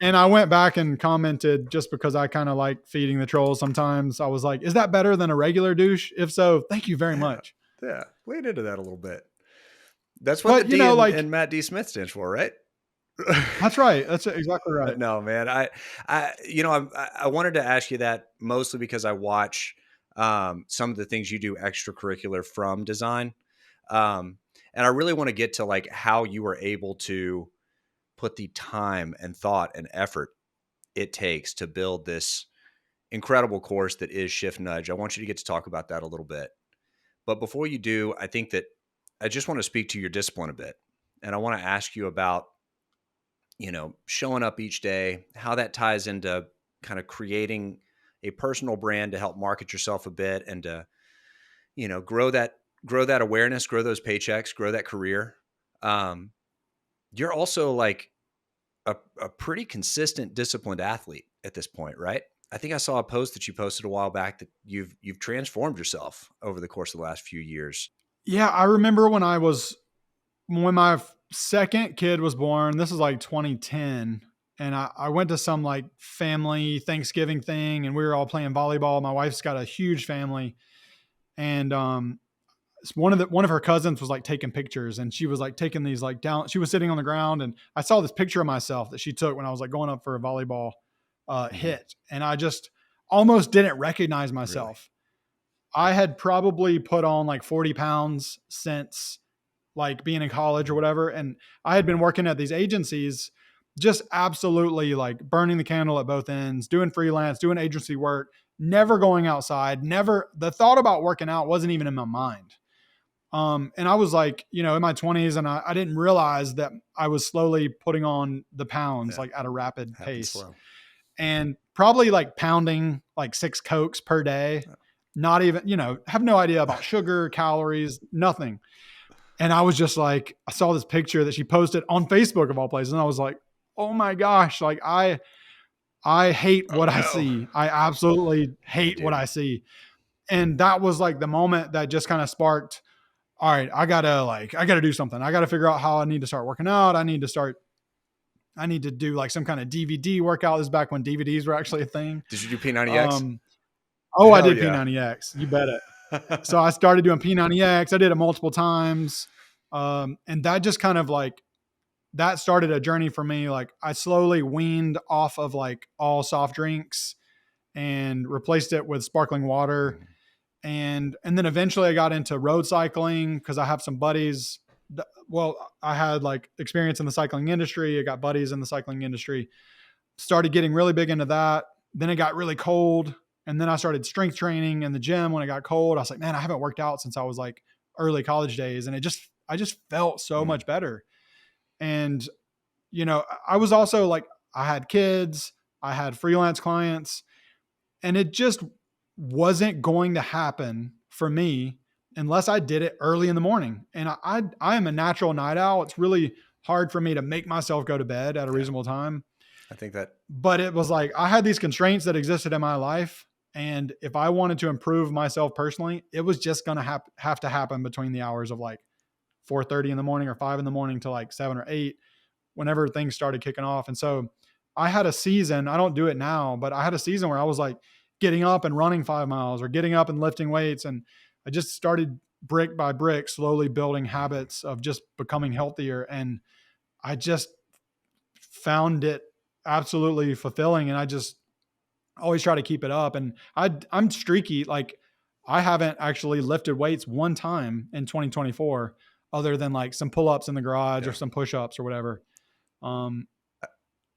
And I went back and commented just because I kind of like feeding the trolls sometimes. I was like, "Is that better than a regular douche? If so, thank you very Yeah. much." Yeah. Lean into that a little bit. That's what the But, D in, like, in Matt D. Smith stands for, right? that's right. That's exactly right. No, man. I wanted to ask you that mostly because I watch some of the things you do extracurricular from design, and I really want to get to like how you were able to put the time and thought and effort it takes to build this incredible course that is Shift Nudge. I want you to get to talk about that a little bit, but before you do, I think that I just want to speak to your discipline a bit, and I want to ask you about showing up each day, how that ties into kind of creating a personal brand to help market yourself a bit and to, grow that awareness, grow those paychecks, grow that career. Um, you're also like a pretty consistent, disciplined athlete at this point, right? I think I saw a post that you posted a while back that you've transformed yourself over the course of the last few years. Yeah, I remember when my second kid was born. This is like 2010, and I went to some like family Thanksgiving thing, and we were all playing volleyball. My wife's got a huge family, and one of her cousins was like taking pictures, and she was like taking these like down. She was sitting on the ground, and I saw this picture of myself that she took when I was like going up for a volleyball Hmm. hit, and I just almost didn't recognize Really? myself. I had probably put on like 40 pounds since like being in college or Mhm. whatever. And I had been working at these agencies, just absolutely like burning the candle at both ends, doing freelance, doing agency work, never going outside, never, the thought about working out wasn't even in my mind. And I was like, in my 20s, and I didn't realize that I was slowly putting on the pounds Yeah. like at a rapid Happens pace, slow. and probably like pounding like 6 Cokes per day, Yeah. not even, have no idea about sugar, calories, nothing. And I was just like, I saw this picture that she posted on Facebook of all places. And I was like, oh my gosh, like I hate Oh what I no. see. I absolutely Yeah, hate what dude. I see. And that was like the moment that just kind of sparked, all right, I gotta do something. I gotta figure out how I need to start working out. I need to do like some kind of DVD workout. This is back when DVDs were actually a thing. Did you do P90X? Um, oh, I Hell did yeah. P90X. You bet it. So I started doing P90X. I did it multiple times. And that just kind of like, that started a journey for me. Like I slowly weaned off of like all soft drinks and replaced it with sparkling water. Mhm. And then eventually I got into road cycling because I have some buddies. Well, I had like experience in the cycling industry. I got buddies in the cycling industry. Started getting really big into that. Then it got really cold. And then I started strength training in the gym when it got cold. I was like, man, I haven't worked out since I was like early college days. And I just felt so Mm. much better. And, I was also like, I had kids, I had freelance clients, and it just wasn't going to happen for me unless I did it early in the morning. And I am a natural night owl. It's really hard for me to make myself go to bed at a Yeah. reasonable time. I think that, But it was like I had these constraints that existed in my life. And if I wanted to improve myself personally, it was just going to have to happen between the hours of like 4:30 in the morning or 5 in the morning to like 7 or 8, whenever things started kicking off. And so I had a season, I don't do it now, but I had a season where I was like getting up and running 5 miles or getting up and lifting weights. And I just started brick by brick, slowly building habits of just becoming healthier. And I just found it absolutely fulfilling. And I just always try to keep it up. And I'm streaky. Like I haven't actually lifted weights one time in 2024, other than like some pull-ups in the garage or yeah. some push-ups or whatever. Um,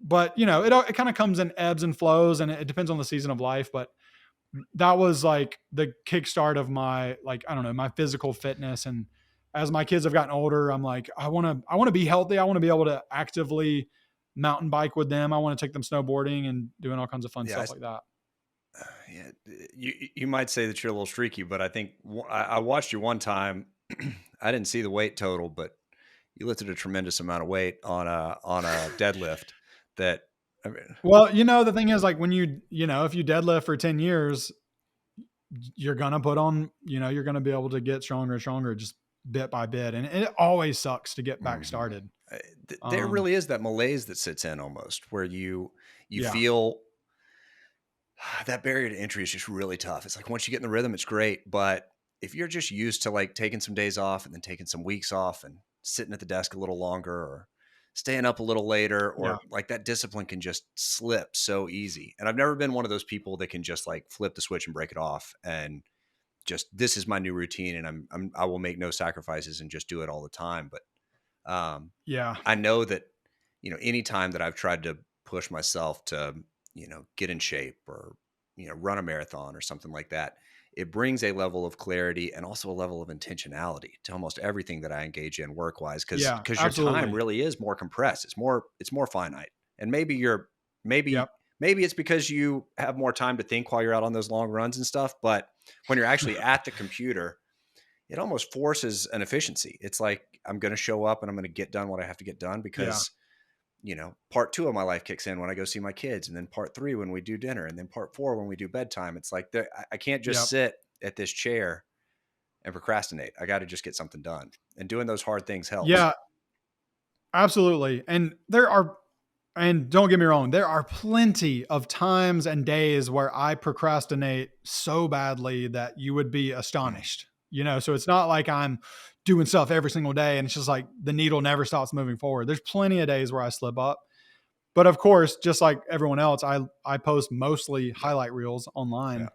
but it kind of comes in ebbs and flows, and it depends on the season of life. But that was like the kickstart of my, like, I don't know, my physical fitness. And as my kids have gotten older, I'm like, I want to be healthy. I want to be able to actively mountain bike with them. I want to take them snowboarding and doing all kinds of fun Yeah. stuff like that. Yeah, you might say that you're a little streaky, but I think I watched you one time. I didn't see the weight total, but you lifted a tremendous amount of weight on a deadlift. That I mean, Well, the thing is, like, when if you deadlift for 10 years, you're going to put on, you're going to be able to get stronger and stronger just bit by bit. And it always sucks to get back mhm. started. There Um, really is that malaise that sits in almost, where you yeah. feel that barrier to entry is just really tough. It's like once you get in the rhythm, it's great, but if you're just used to like taking some days off and then taking some weeks off and sitting at the desk a little longer or staying up a little later, Yeah. or like that discipline can just slip so easy. And I've never been one of those people that can just like flip the switch and break it off and just this is my new routine and I will make no sacrifices and just do it all the time. But Yeah. I know that, any time that I've tried to push myself to, get in shape or, run a marathon or something like that, it brings a level of clarity and also a level of intentionality to almost everything that I engage in work wise. Yeah. Cause your time Absolutely. really is more compressed. It's more finite. And maybe, Yep. maybe it's because you have more time to think while you're out on those long runs and stuff. But when you're actually at the computer, it almost forces an efficiency. It's like I'm going to show up and I'm going to get done what I have to get done Yeah. because, part two of my life kicks in when I go see my kids, and then part three when we do dinner, and then part four when we do bedtime. It's like I can't just Yep. sit at this chair and procrastinate. I got to just get something done. And doing those hard things helps. Yeah. Absolutely. And don't get me wrong, there are plenty of times and days where I procrastinate so badly that you would be Mm, astonished. So it's not like I'm doing stuff every single day and it's just like the needle never stops moving forward. There's plenty of days where I slip up. But of course, just like everyone else, I post mostly yeah. highlight reels Yeah. online.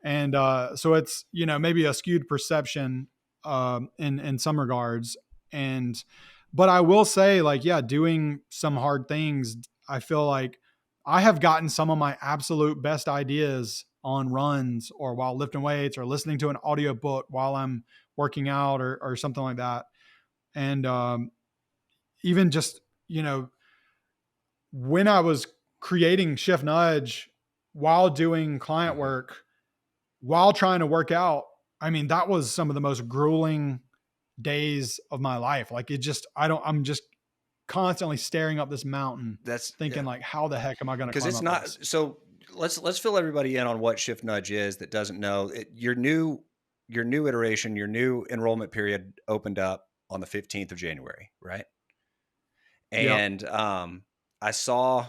And so it's, maybe a skewed perception in some regards. And but I will say, like, yeah, doing some hard things, I feel like I have gotten some of my absolute best ideas on runs or while lifting weights or listening to an audio book while I'm working out or something like that. And even just, when I was creating Shift Nudge while doing client Hmm. work, while trying to work out, I mean, that was some of the most grueling days of my life. Like I'm just constantly staring up this mountain That's thinking yeah. like, how the heck am I going to Because climb it's up this? not so. Let's fill everybody in on what Shift Nudge is that doesn't know. Your new iteration, your new enrollment period opened up on the 15th of January, right? Yep. And I saw,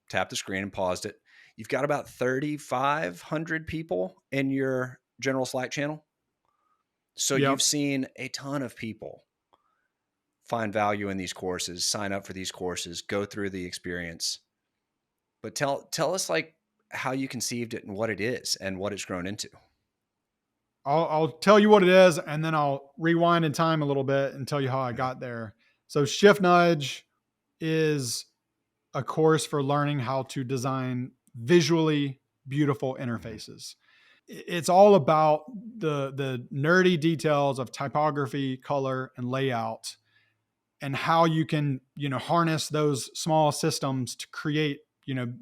tap the screen and paused it. You've got about 3,500 people in your general Slack channel. So you've Yep. seen a ton of people find value in these courses, sign up for these courses, go through the experience. But tell us like how you conceived it and what it is and what it's grown into. I'll tell you what it is and then I'll rewind in time a little bit and tell you how I Yeah. got there. So Shift Nudge is a course for learning how to design visually beautiful interfaces. It's all about the nerdy details of typography, color, and layout, and how you can, harness those small systems to create,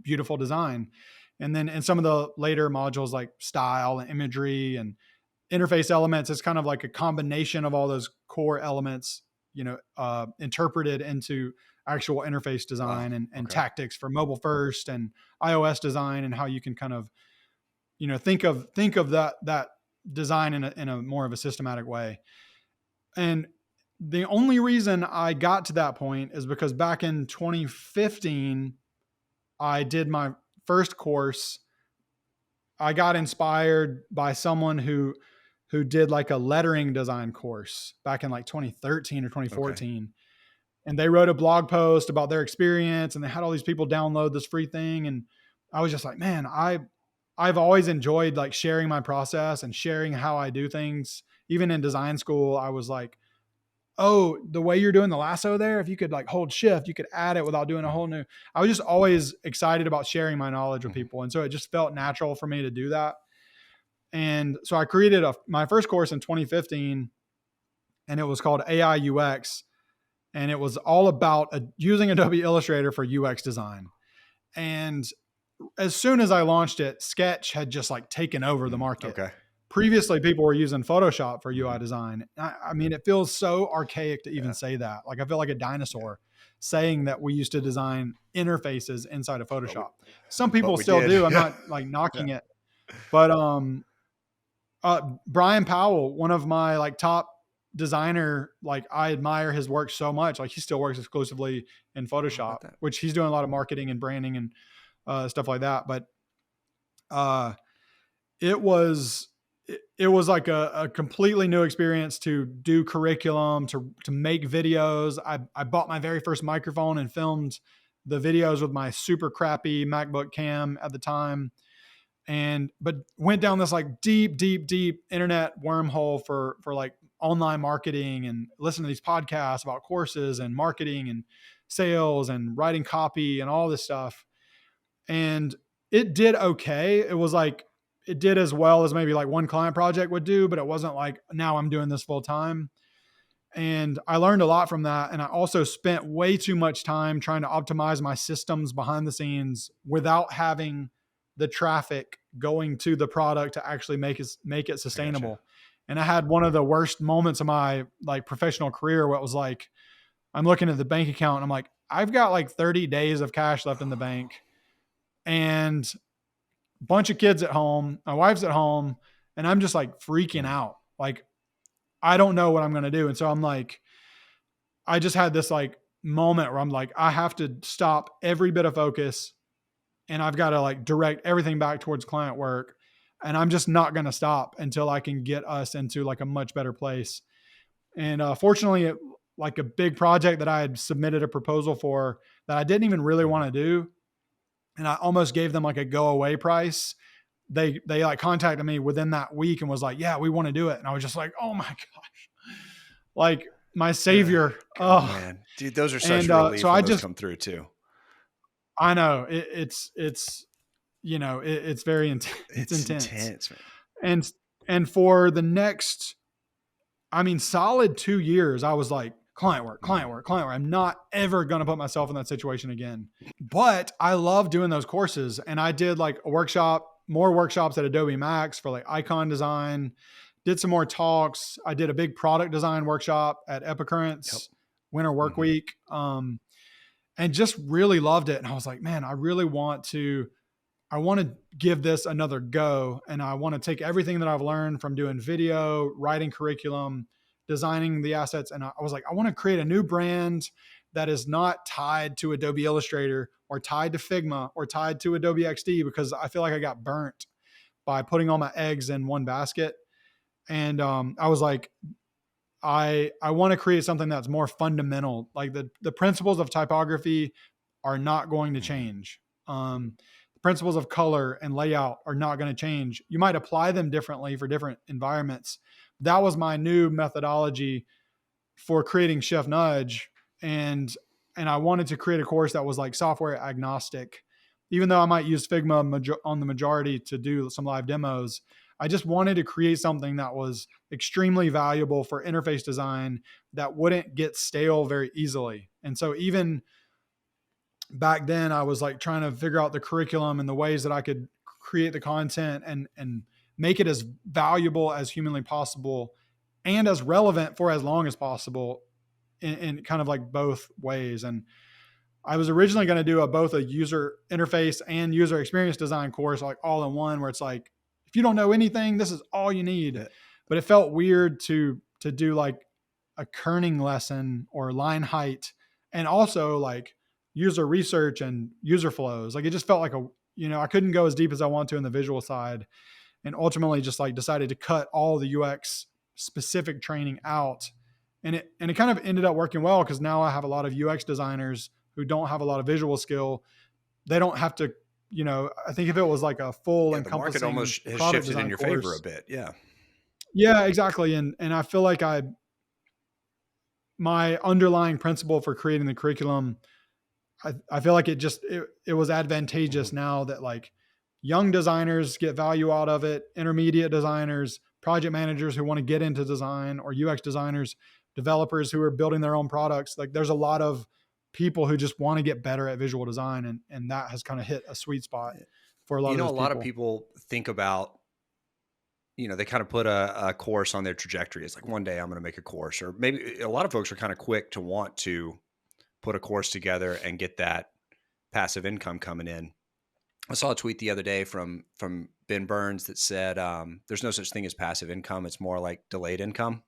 beautiful design. And then in some of the later modules like style and imagery and interface elements, it's kind of like a combination of all those core elements, interpreted into actual interface Wow. design and Okay. tactics for mobile first and iOS design, and how you can kind of, think of that design in a more of a systematic way. And the only reason I got to that point is because back in 2015, I did my first course. I got inspired by someone who did like a lettering design course back in like 2013 or Okay. 2014. And they wrote a blog post about their experience, and they had all these people download this free thing. And I was just like, man, I've always enjoyed like sharing my process and sharing how I do things. Even in design school, I was like, oh, the way you're doing the lasso there, if you could like hold shift, you could add it without doing a whole new. I was just always excited about sharing my knowledge with Hmm. people. And so it just felt natural for me to do that. And so I created my first course in 2015, and it was called AI UX. And it was all about using Adobe Illustrator for UX design. And as soon as I launched it, Sketch had just like taken over the market. Okay. Previously, people were using Photoshop for UI Hmm. design. I mean, it feels so archaic to even Yeah. say that. Like, I feel like a Yeah. dinosaur saying that we used to design interfaces inside of But we, Photoshop. Some but people we still did. do. I'm Yeah. not like Yeah. knocking it, but Brian Powell, one of my like top designer, like I admire his work so much. Like he still works exclusively in How Photoshop, about that? which he's doing a lot of marketing and branding and stuff like that. But uh, it was it was like a completely new experience to do curriculum, to make videos. I bought my very first microphone and filmed the videos with my super crappy MacBook Cam at the time, and but went down this like deep internet wormhole for like online marketing, and listened to these podcasts about courses and marketing and sales and writing copy and all this stuff. And it did okay. It was like it did as well as maybe like one client project would do, but it wasn't like now I'm doing this full time. And I learned a lot from that. And I also spent way too much time trying to optimize my systems behind the scenes without having the traffic going to the product to actually make it I gotcha. sustainable. And I had one of the worst moments of my like professional career where it was like, I'm looking at the bank account and I'm like, I've got like 30 days of cash left in the bank, and a bunch of kids at home, my wife's at home, and I'm just like freaking Mm. out. Like, I don't know what I'm going to do. And so I'm like, I just had this like moment where I'm like, I have to stop every bit of focus, and I've got to like direct everything back towards client work. And I'm just not going to stop until I can get us into like a much better place. And fortunately, like a big project that I had submitted a proposal for that I didn't even really Mhm. want to do, and I almost gave them like a go away price. They like contacted me within that week and was like, yeah, we want to do it. And I was just like, oh my gosh, like my savior. Oh Oh, man, dude, those are such and a so relief when I those just, come through too. I know it's, it's very it's It's intense. intense, man. And for the next, I mean, solid 2 years, I was like, client work, client Mhm. work, client work. I'm not ever going to put myself in that situation again. But I love doing those courses. And I did like more workshops at Adobe Max for like icon design, did some more talks. I did a big product design workshop at Yep. Epicurrent's Winter Work Hmm. Week, and just really loved it. And I was like, man, I want to give this another go. And I want to take everything that I've learned from doing video, writing curriculum, designing the assets. And I was like, I want to create a new brand that is not tied to Adobe Illustrator or tied to Figma or tied to Adobe XD, because I feel like I got burnt by putting all my eggs in one basket. And I was like, I want to create something that's more fundamental. Like the principles of typography are not going to Hmm. change. The principles of color and layout are not going to change. You might apply them differently for different environments. That was my new methodology for creating Chef Nudge, and I wanted to create a course that was like software agnostic, even though I might use Figma on the majority to do some live demos, I just wanted to create something that was extremely valuable for interface design that wouldn't get stale very easily. And so even back then I was like trying to figure out the curriculum and the ways that I could create the content and make it as valuable as humanly possible and as relevant for as long as possible in kind of like both ways. And I was originally going to do both a user interface and user experience design course, like all in one, where it's like, if you don't know anything, this is all you need. Yeah. But it felt weird to do like a kerning lesson or line height, and also like user research and user flows. Like it just felt like I couldn't go as deep as I want to in the visual side, and ultimately just like decided to cut all the UX specific training out. And it kind of ended up working well because now I have a lot of UX designers who don't have a lot of visual skill. They don't have to, I think if it was like a full Yeah, the market encompassing almost has product shifted in design your favor a course. bit. Yeah. Yeah, exactly. And I feel like my underlying principle for creating the curriculum, I feel like it was advantageous Mhm. now that like young designers get value out of it, intermediate designers, project managers who want to get into design, or UX designers, developers who are building their own products. Like there's a lot of people who just want to get better at visual design, and that has kind of hit a sweet spot for a lot of A those lot of people. people think about, they kind of put a course on their trajectory. It's like one day I'm going to make a course, or maybe a lot of folks are kind of quick to want to put a course together and get that passive income coming in. I saw a tweet the other day from Ben Burns that said, "There's no such thing as passive income. It's more like delayed income.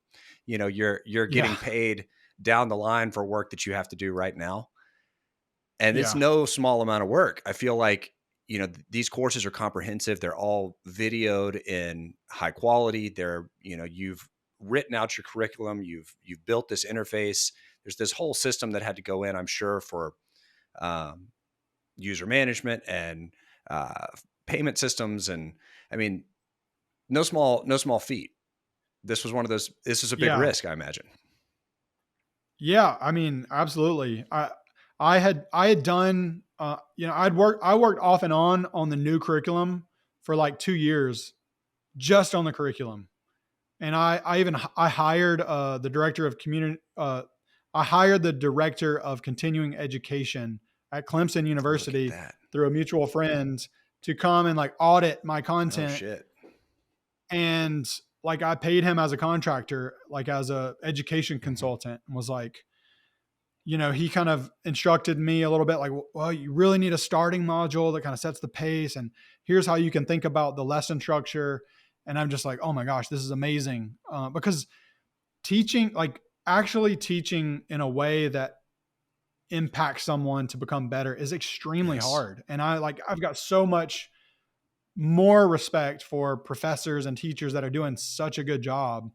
You're Yeah. getting paid down the line for work that you have to do right now, and it's Yeah. no small amount of work. I feel like these courses are comprehensive. They're all videoed in high quality. You've written out your curriculum. You've built this interface. There's this whole system that had to go in, I'm sure, for um, user management and uh, payment systems. And I mean, no small feat. This was one of those. This is a big Yeah. risk, I imagine. Yeah, I mean, absolutely. I had done I worked off and on the new curriculum for like 2 years just on the curriculum. And I hired the director of community I hired the director of continuing education at Clemson Look at University that. through a mutual friend to come and like audit my Oh content. shit. And like I paid him as a contractor, like as a education Hmm. consultant, and was like, he kind of instructed me a little bit like, well, you really need a starting module that kind of sets the pace. And here's how you can think about the lesson structure. And I'm just like, oh my gosh, this is amazing. Because teaching, like actually teaching in a way that impacts someone to become better is extremely Yes. hard. And I've got so much more respect for professors and teachers that are doing such a good job.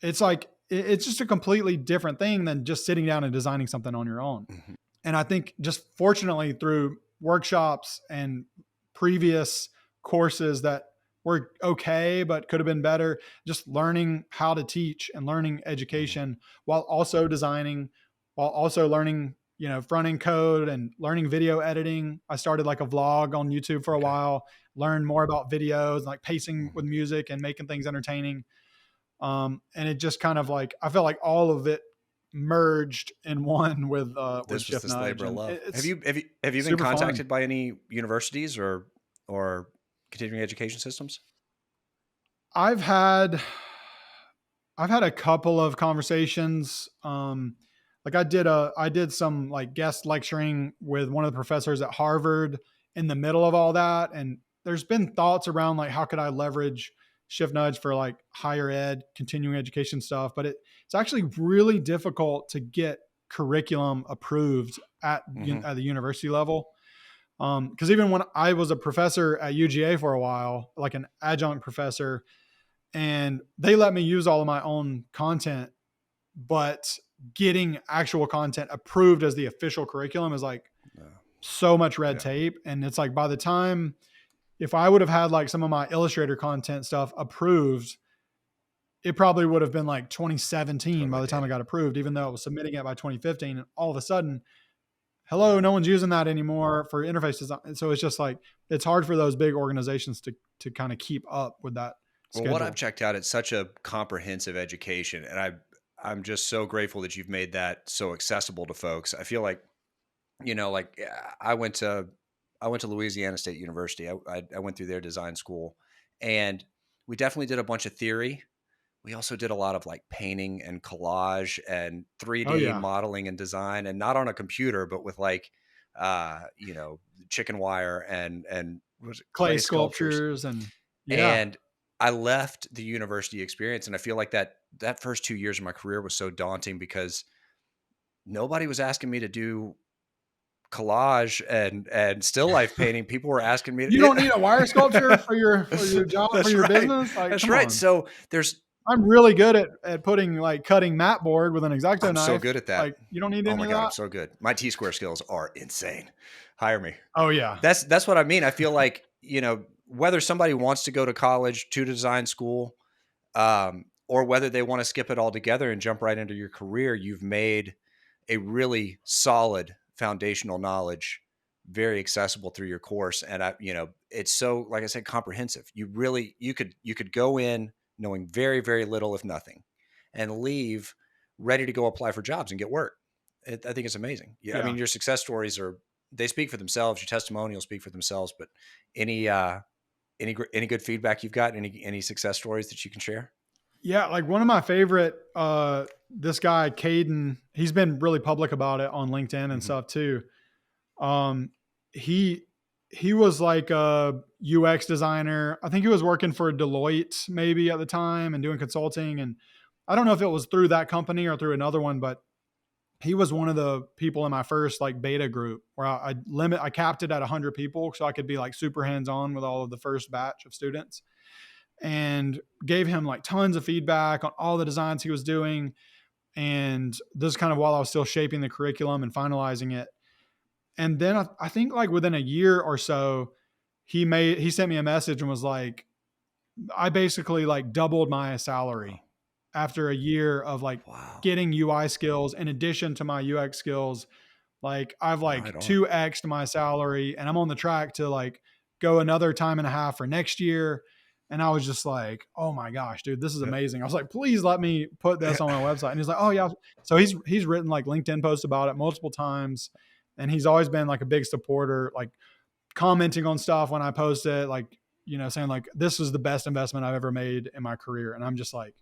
It's like, it's just a completely different thing than just sitting down and designing something on your own. Hmm. And I think just fortunately through workshops and previous courses that were okay, but could have been better, just learning how to teach and learning Hmm. education while also designing, while also learning, front end code and learning video editing. I started like a vlog on YouTube for a Okay. while, learned more about videos, like pacing with Hmm. music and making things entertaining. And it just kind of like, I felt like all of it merged in one with This was Shift this Nudge, labor of and love. Have it's you have you have you been super fun. contacted by any universities or continuing education systems? I've had I've had a couple of conversations. Like I did some like guest lecturing with one of the professors at Harvard in the middle of all that, and there's been thoughts around like how could I leverage Shift Nudge for like higher ed, continuing education stuff, but it's actually really difficult to get curriculum approved Hmm. at the university level. Because even when I was a professor at UGA for a while, like an adjunct professor, and they let me use all of my own content, but getting actual content approved as the official curriculum is like so much red Yeah. tape. And it's like by the time, if I would have had like some of my Illustrator content stuff approved, it probably would have been like 2017 by Totally the time did. I got approved, even though I was submitting it by 2015. And all of a sudden, hello, no one's using that anymore for interface design. And so it's just like, it's hard for those big organizations to kind of keep up with that Well, what I've schedule. checked out, it's such a comprehensive education, and I'm just so grateful that you've made that so accessible to folks. I feel like, like I went to Louisiana State University. I went through their design school, and we definitely did a bunch of theory. We also did a lot of like painting and collage and Oh 3D yeah. modeling and design, and not on a computer, but with like, chicken wire and was it Clay clay sculptures. sculptures and yeah. And I left the university experience, and I feel like that first 2 years of my career was so daunting because nobody was asking me to do collage and still life painting. People were asking me You don't need a wire sculpture for your job, for That's your right. business. Like, That's come right. on. So there's I'm really good at putting like cutting mat board with an X-Acto I'm so knife. good at that. Like, you don't need Oh any my of god, I'm that. so good. My T square skills are insane. Hire me. Oh yeah. That's what I mean. I feel like, whether somebody wants to go to college, to design school, or whether they want to skip it all together and jump right into your career, you've made a really solid foundational knowledge very accessible through your course. And it's so, like I said, comprehensive. You could go in knowing very, very little, if nothing, and leave ready to go apply for jobs and get work. I think it's amazing. Yeah. I Yeah. mean, your success stories they speak for themselves. Your testimonials speak for themselves, but any good feedback you've got, any success stories that you can share? Yeah, like one of my favorite, this guy Caden, he's been really public about it on LinkedIn and Hmm. stuff too. Um, he he was like a UX designer. I think he was working for Deloitte maybe at the time and doing consulting. And I don't know if it was through that company or through another one, but he was one of the people in my first like beta group where I capped it at 100 people so I could be like super hands on with all of the first batch of students, and gave him like tons of feedback on all the designs he was doing. And this is kind of while I was still shaping the curriculum and finalizing it. And then I think like within a year or so, he sent me a message and was like, I basically like doubled my Wow. salary after a year of like Wow. getting UI skills in addition to my UX skills. Like I've Right like on. 2x my salary and I'm on the track to like go another time and a half for next year. And I was just like, oh my gosh, dude, this is Yeah. amazing. I was like, please let me put this on my website. And he's like, oh yeah. So he's written like LinkedIn posts about it multiple times. And he's always been like a big supporter, like commenting on stuff when I post it, like, saying like, this is the best investment I've ever made in my career. And I'm just like,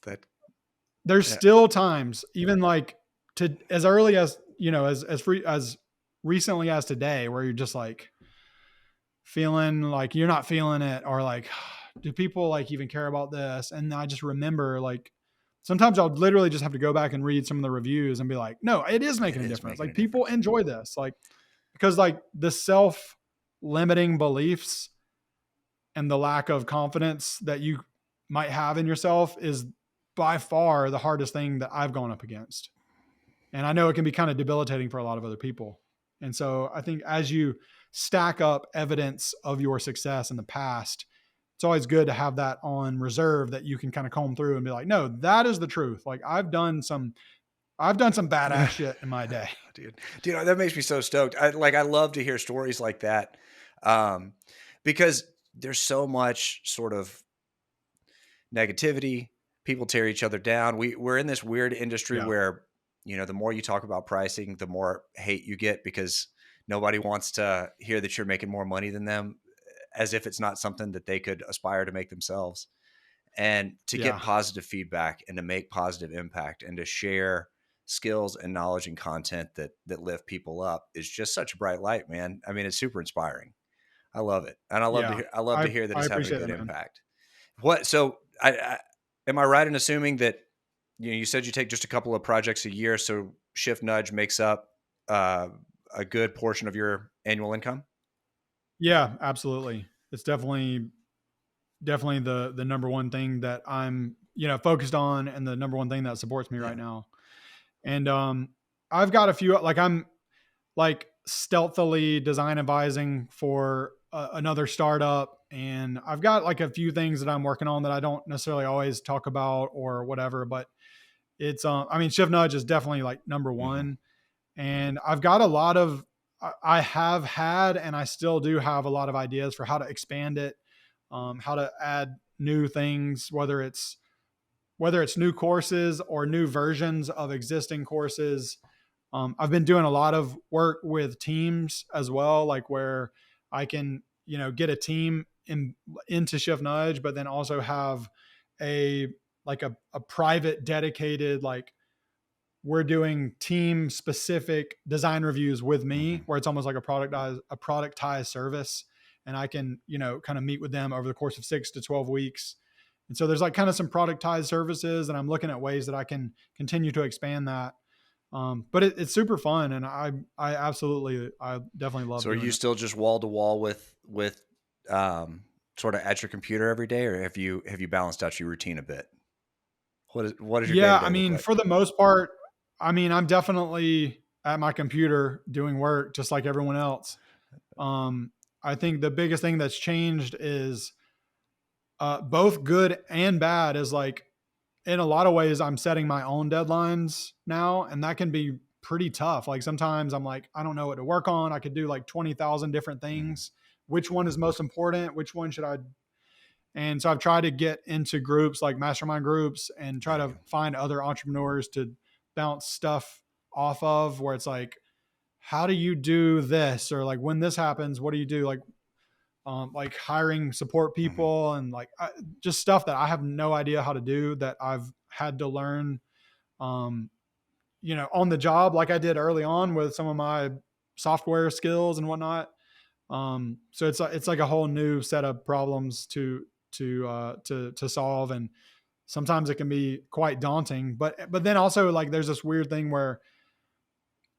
That there's yeah. still times, even like to as early as, as free as recently as today, where you're just like feeling like you're not feeling it, or like, do people like even care about this? And I just remember like sometimes I'll literally just have to go back and read some of the reviews and be like, no, it is It making a is difference. making Like a people difference. enjoy this. Like, because like the self limiting beliefs and the lack of confidence that you might have in yourself is by far the hardest thing that I've gone up against. And I know it can be kind of debilitating for a lot of other people. And so I think as you stack up evidence of your success in the past, it's always good to have that on reserve that you can kind of comb through and be like, no, that is the truth. Like I've done some badass shit in my day. Dude, that makes me so stoked. I love to hear stories like that, um, because there's so much sort of negativity. People tear each other down. We're in this weird industry Yeah. where, the more you talk about pricing, the more hate you get because nobody wants to hear that you're making more money than them, as if it's not something that they could aspire to make themselves. And to get Yeah. positive feedback and to make positive impact and to share skills and knowledge and content that lift people up is just such a bright light, man. I mean, it's super inspiring. I love it. And Yeah. I love to I, hear that I it's having a appreciate good that, man. impact. What so I am I right in assuming that you said you take just a couple of projects a year, so Shift Nudge makes up uh, a good portion of your annual income? Yeah, absolutely. It's definitely the number one thing that I'm, focused on, and the number one thing that supports me Yeah. right now. And I've got a few, like I'm like stealthily design advising for another startup, and I've got like a few things that I'm working on that I don't necessarily always talk about or whatever, but it's I mean, Shift Nudge is definitely like number Hmm. one. And I've got a lot of, I have had, and I still do have a lot of ideas for how to expand it, how to add new things, whether it's new courses or new versions of existing courses. I've been doing a lot of work with teams as well, like where I can, get a team into Shift Nudge, but then also have a a private dedicated, like, we're doing team specific design reviews with me, Mm-hmm. where it's almost like a productized service, and I can, kind of meet with them over the course of 6 to 12 weeks. And so there's like kind of some productized services, and I'm looking at ways that I can continue to expand that. But it's super fun, and I definitely love So are doing you it. still just wall to wall with sort of at your computer every day, or have you balanced out your routine a bit? What does your day to Yeah, I day look mean, like? for the most part, I mean, I'm definitely at my computer doing work just like everyone else. Um, I think the biggest thing that's changed is, both good and bad, is like, in a lot of ways I'm setting my own deadlines now, and that can be pretty tough. Like sometimes I'm like, I don't know what to work on. I could do like 20,000 different Mm-hmm. things. Which one is most important? Which one should I? And so I've tried to get into groups like mastermind groups and try There you to go. find other entrepreneurs to bounce stuff off of, where it's like, how do you do this? Or like, when this happens, what do you do? Like hiring support Mm-hmm. people, and like, just stuff that I have no idea how to do, that I've had to learn, um, on the job, like I did early on with some of my software skills and whatnot. So it's like a whole new set of problems to solve, and sometimes it can be quite daunting. But then also, like, there's this weird thing where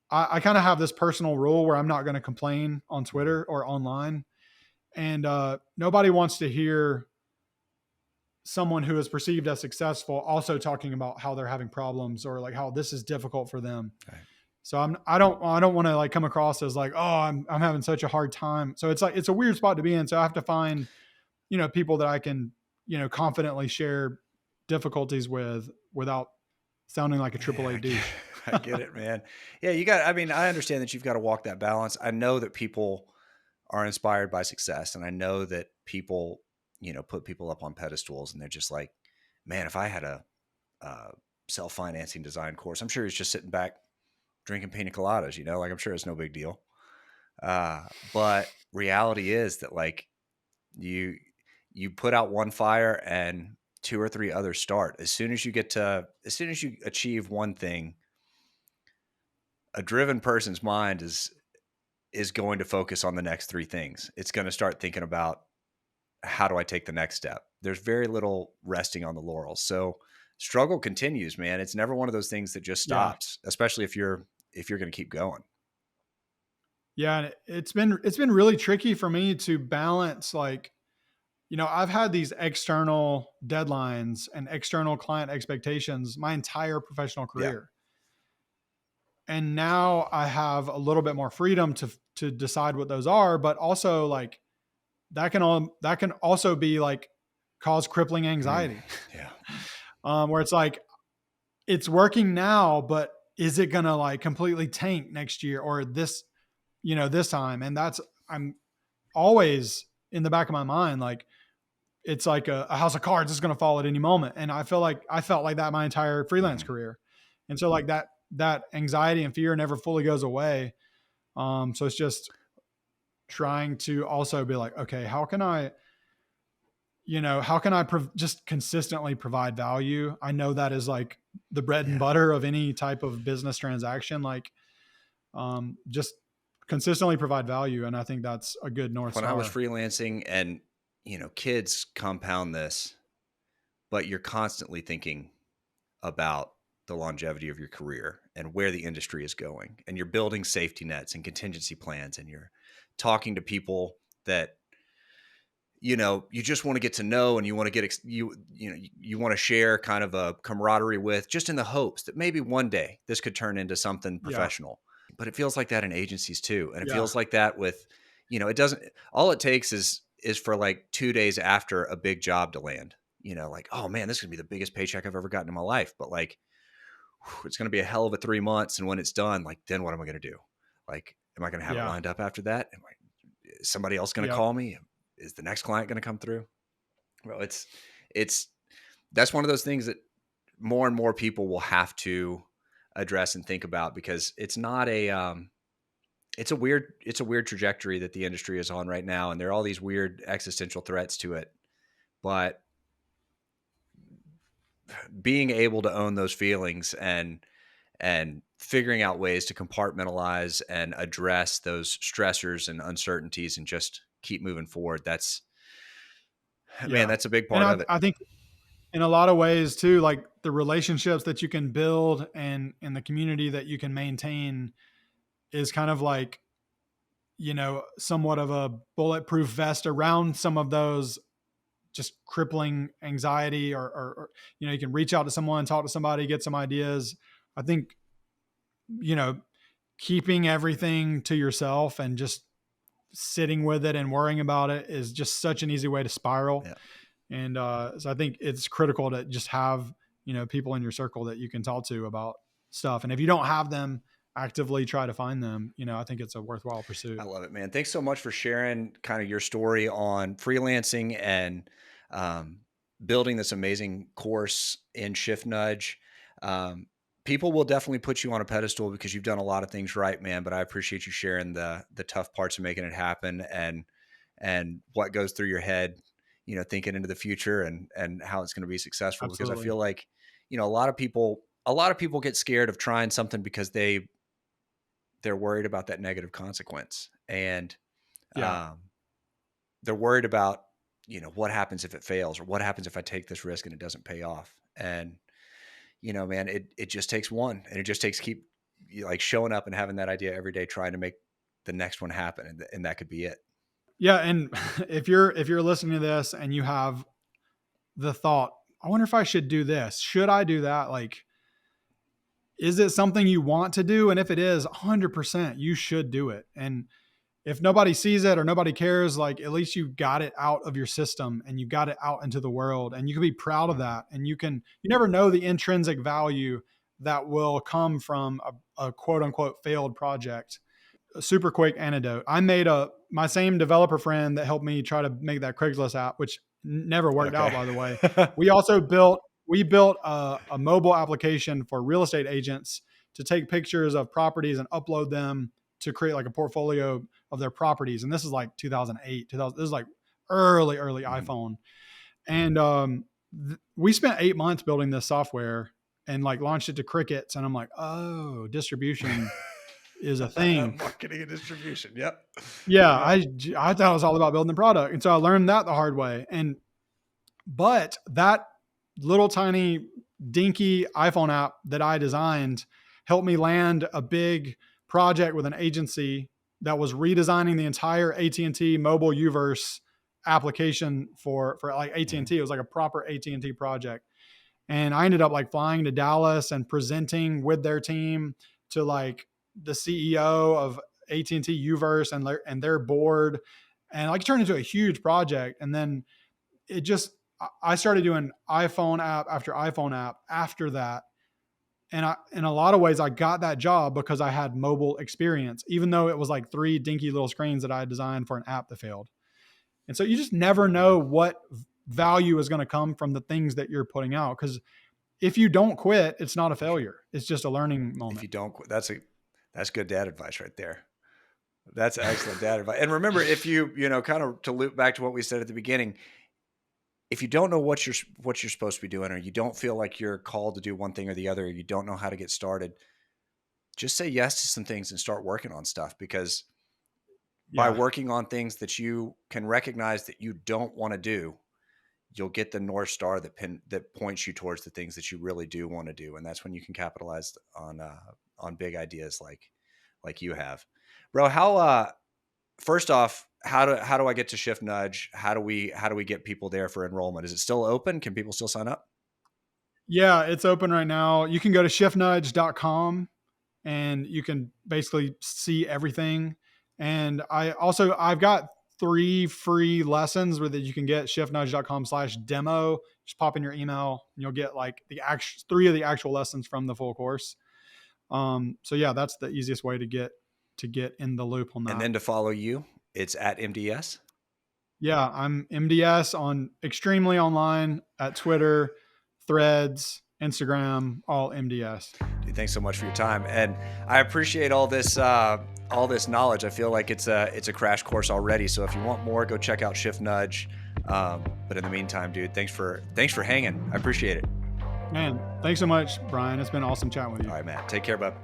I kind of have this personal rule where I'm not going to complain on Mm-hmm. Twitter or online, and nobody wants to hear someone who is perceived as successful also talking about how they're having problems, or like how this is difficult for them. Right. So I don't want to like come across as like, oh, I'm having such a hard time. So it's like, it's a weird spot to be in. So I have to find, people that I can, confidently share difficulties with without sounding like a Yeah, AAA douche. I get it, man. Yeah, you got. I mean, I understand that you've got to walk that balance. I know that people are inspired by success, and I know that people, put people up on pedestals, and they're just like, man, if I had a self financing design course, I'm sure he's just sitting back drinking pina coladas. Like I'm sure it's no big deal. But reality is that like you you put out one fire and two or three others start. As soon as you achieve one thing, a driven person's mind is going to focus on the next three things. It's going to start thinking about, how do I take the next step? There's very little resting on the laurels. So struggle continues, man. It's never one of those things that just Yeah. stops, especially if you're going to keep going. Yeah. And it's been really tricky for me to balance, like, I've had these external deadlines and external client expectations my entire professional Yeah. career. And now I have a little bit more freedom to decide what those are, but also, like, that can also be like, cause crippling Mm, anxiety. yeah. Where it's like, it's working now, but is it gonna like completely tank next year or this time? And I'm always in the back of my mind, like, it's like a house of cards that's going to fall at any moment. And I felt like that my entire freelance Hmm. career. And so, like, that anxiety and fear never fully goes away. So it's just trying to also be like, okay, how can I just consistently provide value? I know that is like the bread and Yeah. butter of any type of business transaction. Like, just consistently provide value. And I think that's a good North When I was Star. freelancing, and kids compound this, but you're constantly thinking about the longevity of your career and where the industry is going, and you're building safety nets and contingency plans, and you're talking to people that you just want to get to know, and you want to you want to share kind of a camaraderie with, just in the hopes that maybe one day this could turn into something Yeah. professional. But it feels like that in agencies too, and it Yeah. feels like that with, it doesn't, all it takes is for like 2 days after a big job to land, like, oh man, this is gonna be the biggest paycheck I've ever gotten in my life. But like, it's going to be a hell of a 3 months. And when it's done, like, then what am I going to do? Like, am I going to have it Yeah. lined up after that? Is somebody else going to Yep. call me? Is the next client going to come through? Well, it's, that's one of those things that more and more people will have to address and think about, because it's not a, it's a weird trajectory that the industry is on right now. And there are all these weird existential threats to it, but being able to own those feelings and figuring out ways to compartmentalize and address those stressors and uncertainties and just keep moving forward. That's, man, Yeah. that's a big And part of it. I think in a lot of ways too, like the relationships that you can build and the community that you can maintain is kind of like, somewhat of a bulletproof vest around some of those just crippling anxiety, or you can reach out to someone, talk to somebody, get some ideas. I think, you know, keeping everything to yourself and just sitting with it and worrying about it is just such an easy way to spiral. Yeah. And so I think it's critical to just have, people in your circle that you can talk to about stuff. And if you don't have them, actively try to find them. I think it's a worthwhile I pursuit. love it, man. Thanks so much for sharing kind of your story on freelancing and um, building this amazing course in Shift Nudge. Um, People will definitely put you on a pedestal because you've done a lot of things right, man. But I appreciate you sharing the tough parts of making it happen, and what goes through your head, thinking into the future and how it's going to be successful. Because I Absolutely. feel like, a lot of people get scared of trying something because they're worried about that negative consequence, and Yeah. um, they're worried about, what happens if it fails, or what happens if I take this risk and it doesn't pay off. And man, it just takes one, and it just takes keep like showing up and having that idea every day, trying to make the next one happen, and that could be it. Yeah. And if you're listening to this and you have the thought, I wonder if I should do this. Should I do that? Like, is it something you want to do? And if it is, 100%, you should do it. And if nobody sees it or nobody cares, like at least you got it out of your system and you got it out into the world, and you can be proud of that. And you never know the intrinsic value that will come from a quote unquote failed project. A super quick anecdote. I made my same developer friend that helped me try to make that Craigslist app, which never worked out, Okay. by the way. We built a mobile application for real estate agents to take pictures of properties and upload them to create like a portfolio of their properties. And this is like 2008, 2000. This is like early Mhm. iPhone. And we spent 8 months building this software and like launched it to crickets. And I'm like, oh, distribution is a thing. Marketing and distribution. Yep. Yeah, Yep. I thought it was all about building the product, and so I learned that the hard way. But that little tiny dinky iPhone app that I designed helped me land a big project with an agency that was redesigning the entire AT&T mobile Uverse application for like Mhm. AT&T. It was like a proper AT&T project. And I ended up like flying to Dallas and presenting with their team to like the CEO of AT&T Uverse and their board, and like it turned into a huge project. And then it just I started doing iPhone app after iPhone app after that. And in a lot of ways, I got that job because I had mobile experience, even though it was like three dinky little screens that I had designed for an app that failed. And so you just never know what value is going to come from the things that you're putting out. Because if you don't quit, it's not a failure. It's just a learning If moment. you don't quit, that's good dad advice right there. That's excellent dad advice. And remember, if kind of to loop back to what we said at the beginning, if you don't know what you're supposed to be doing, or you don't feel like you're called to do one thing or the other, or you don't know how to get started, just say yes to some things and start working on stuff, because by Yeah. working on things that you can recognize that you don't want to do, you'll get the North Star that points you towards the things that you really do want to do. And that's when you can capitalize on big ideas like you have. Bro, first off, how do I get to Shift Nudge? How do we get people there for enrollment? Is it still open? Can people still sign up? Yeah, it's open right now. You can go to shiftnudge.com and you can basically see everything. And I've got 3 free lessons that you can get, shiftnudge.com/demo. Just pop in your email and you'll get like 3 of the actual lessons from the full course. So yeah, that's the easiest way to get in the loop on that. And then to follow you, it's at MDS. Yeah, I'm MDS on Extremely Online at Twitter, Threads, Instagram, all MDS. Dude, thanks so much for your time, and I appreciate all this knowledge. I feel like it's a crash course already. So if you want more, go check out Shift Nudge. But in the meantime, dude, thanks for hanging. I appreciate it. Man, thanks so much, Brian. It's been awesome chatting with you. All right, man. Take care, bud.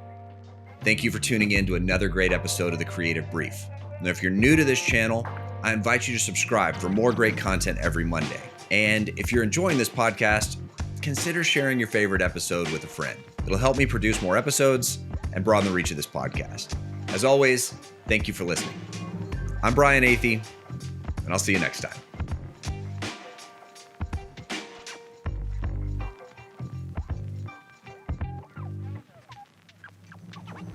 Thank you for tuning in to another great episode of The Creative Brief. Now, if you're new to this channel, I invite you to subscribe for more great content every Monday. And if you're enjoying this podcast, consider sharing your favorite episode with a friend. It'll help me produce more episodes and broaden the reach of this podcast. As always, thank you for listening. I'm Brian Athey, and I'll see you next time.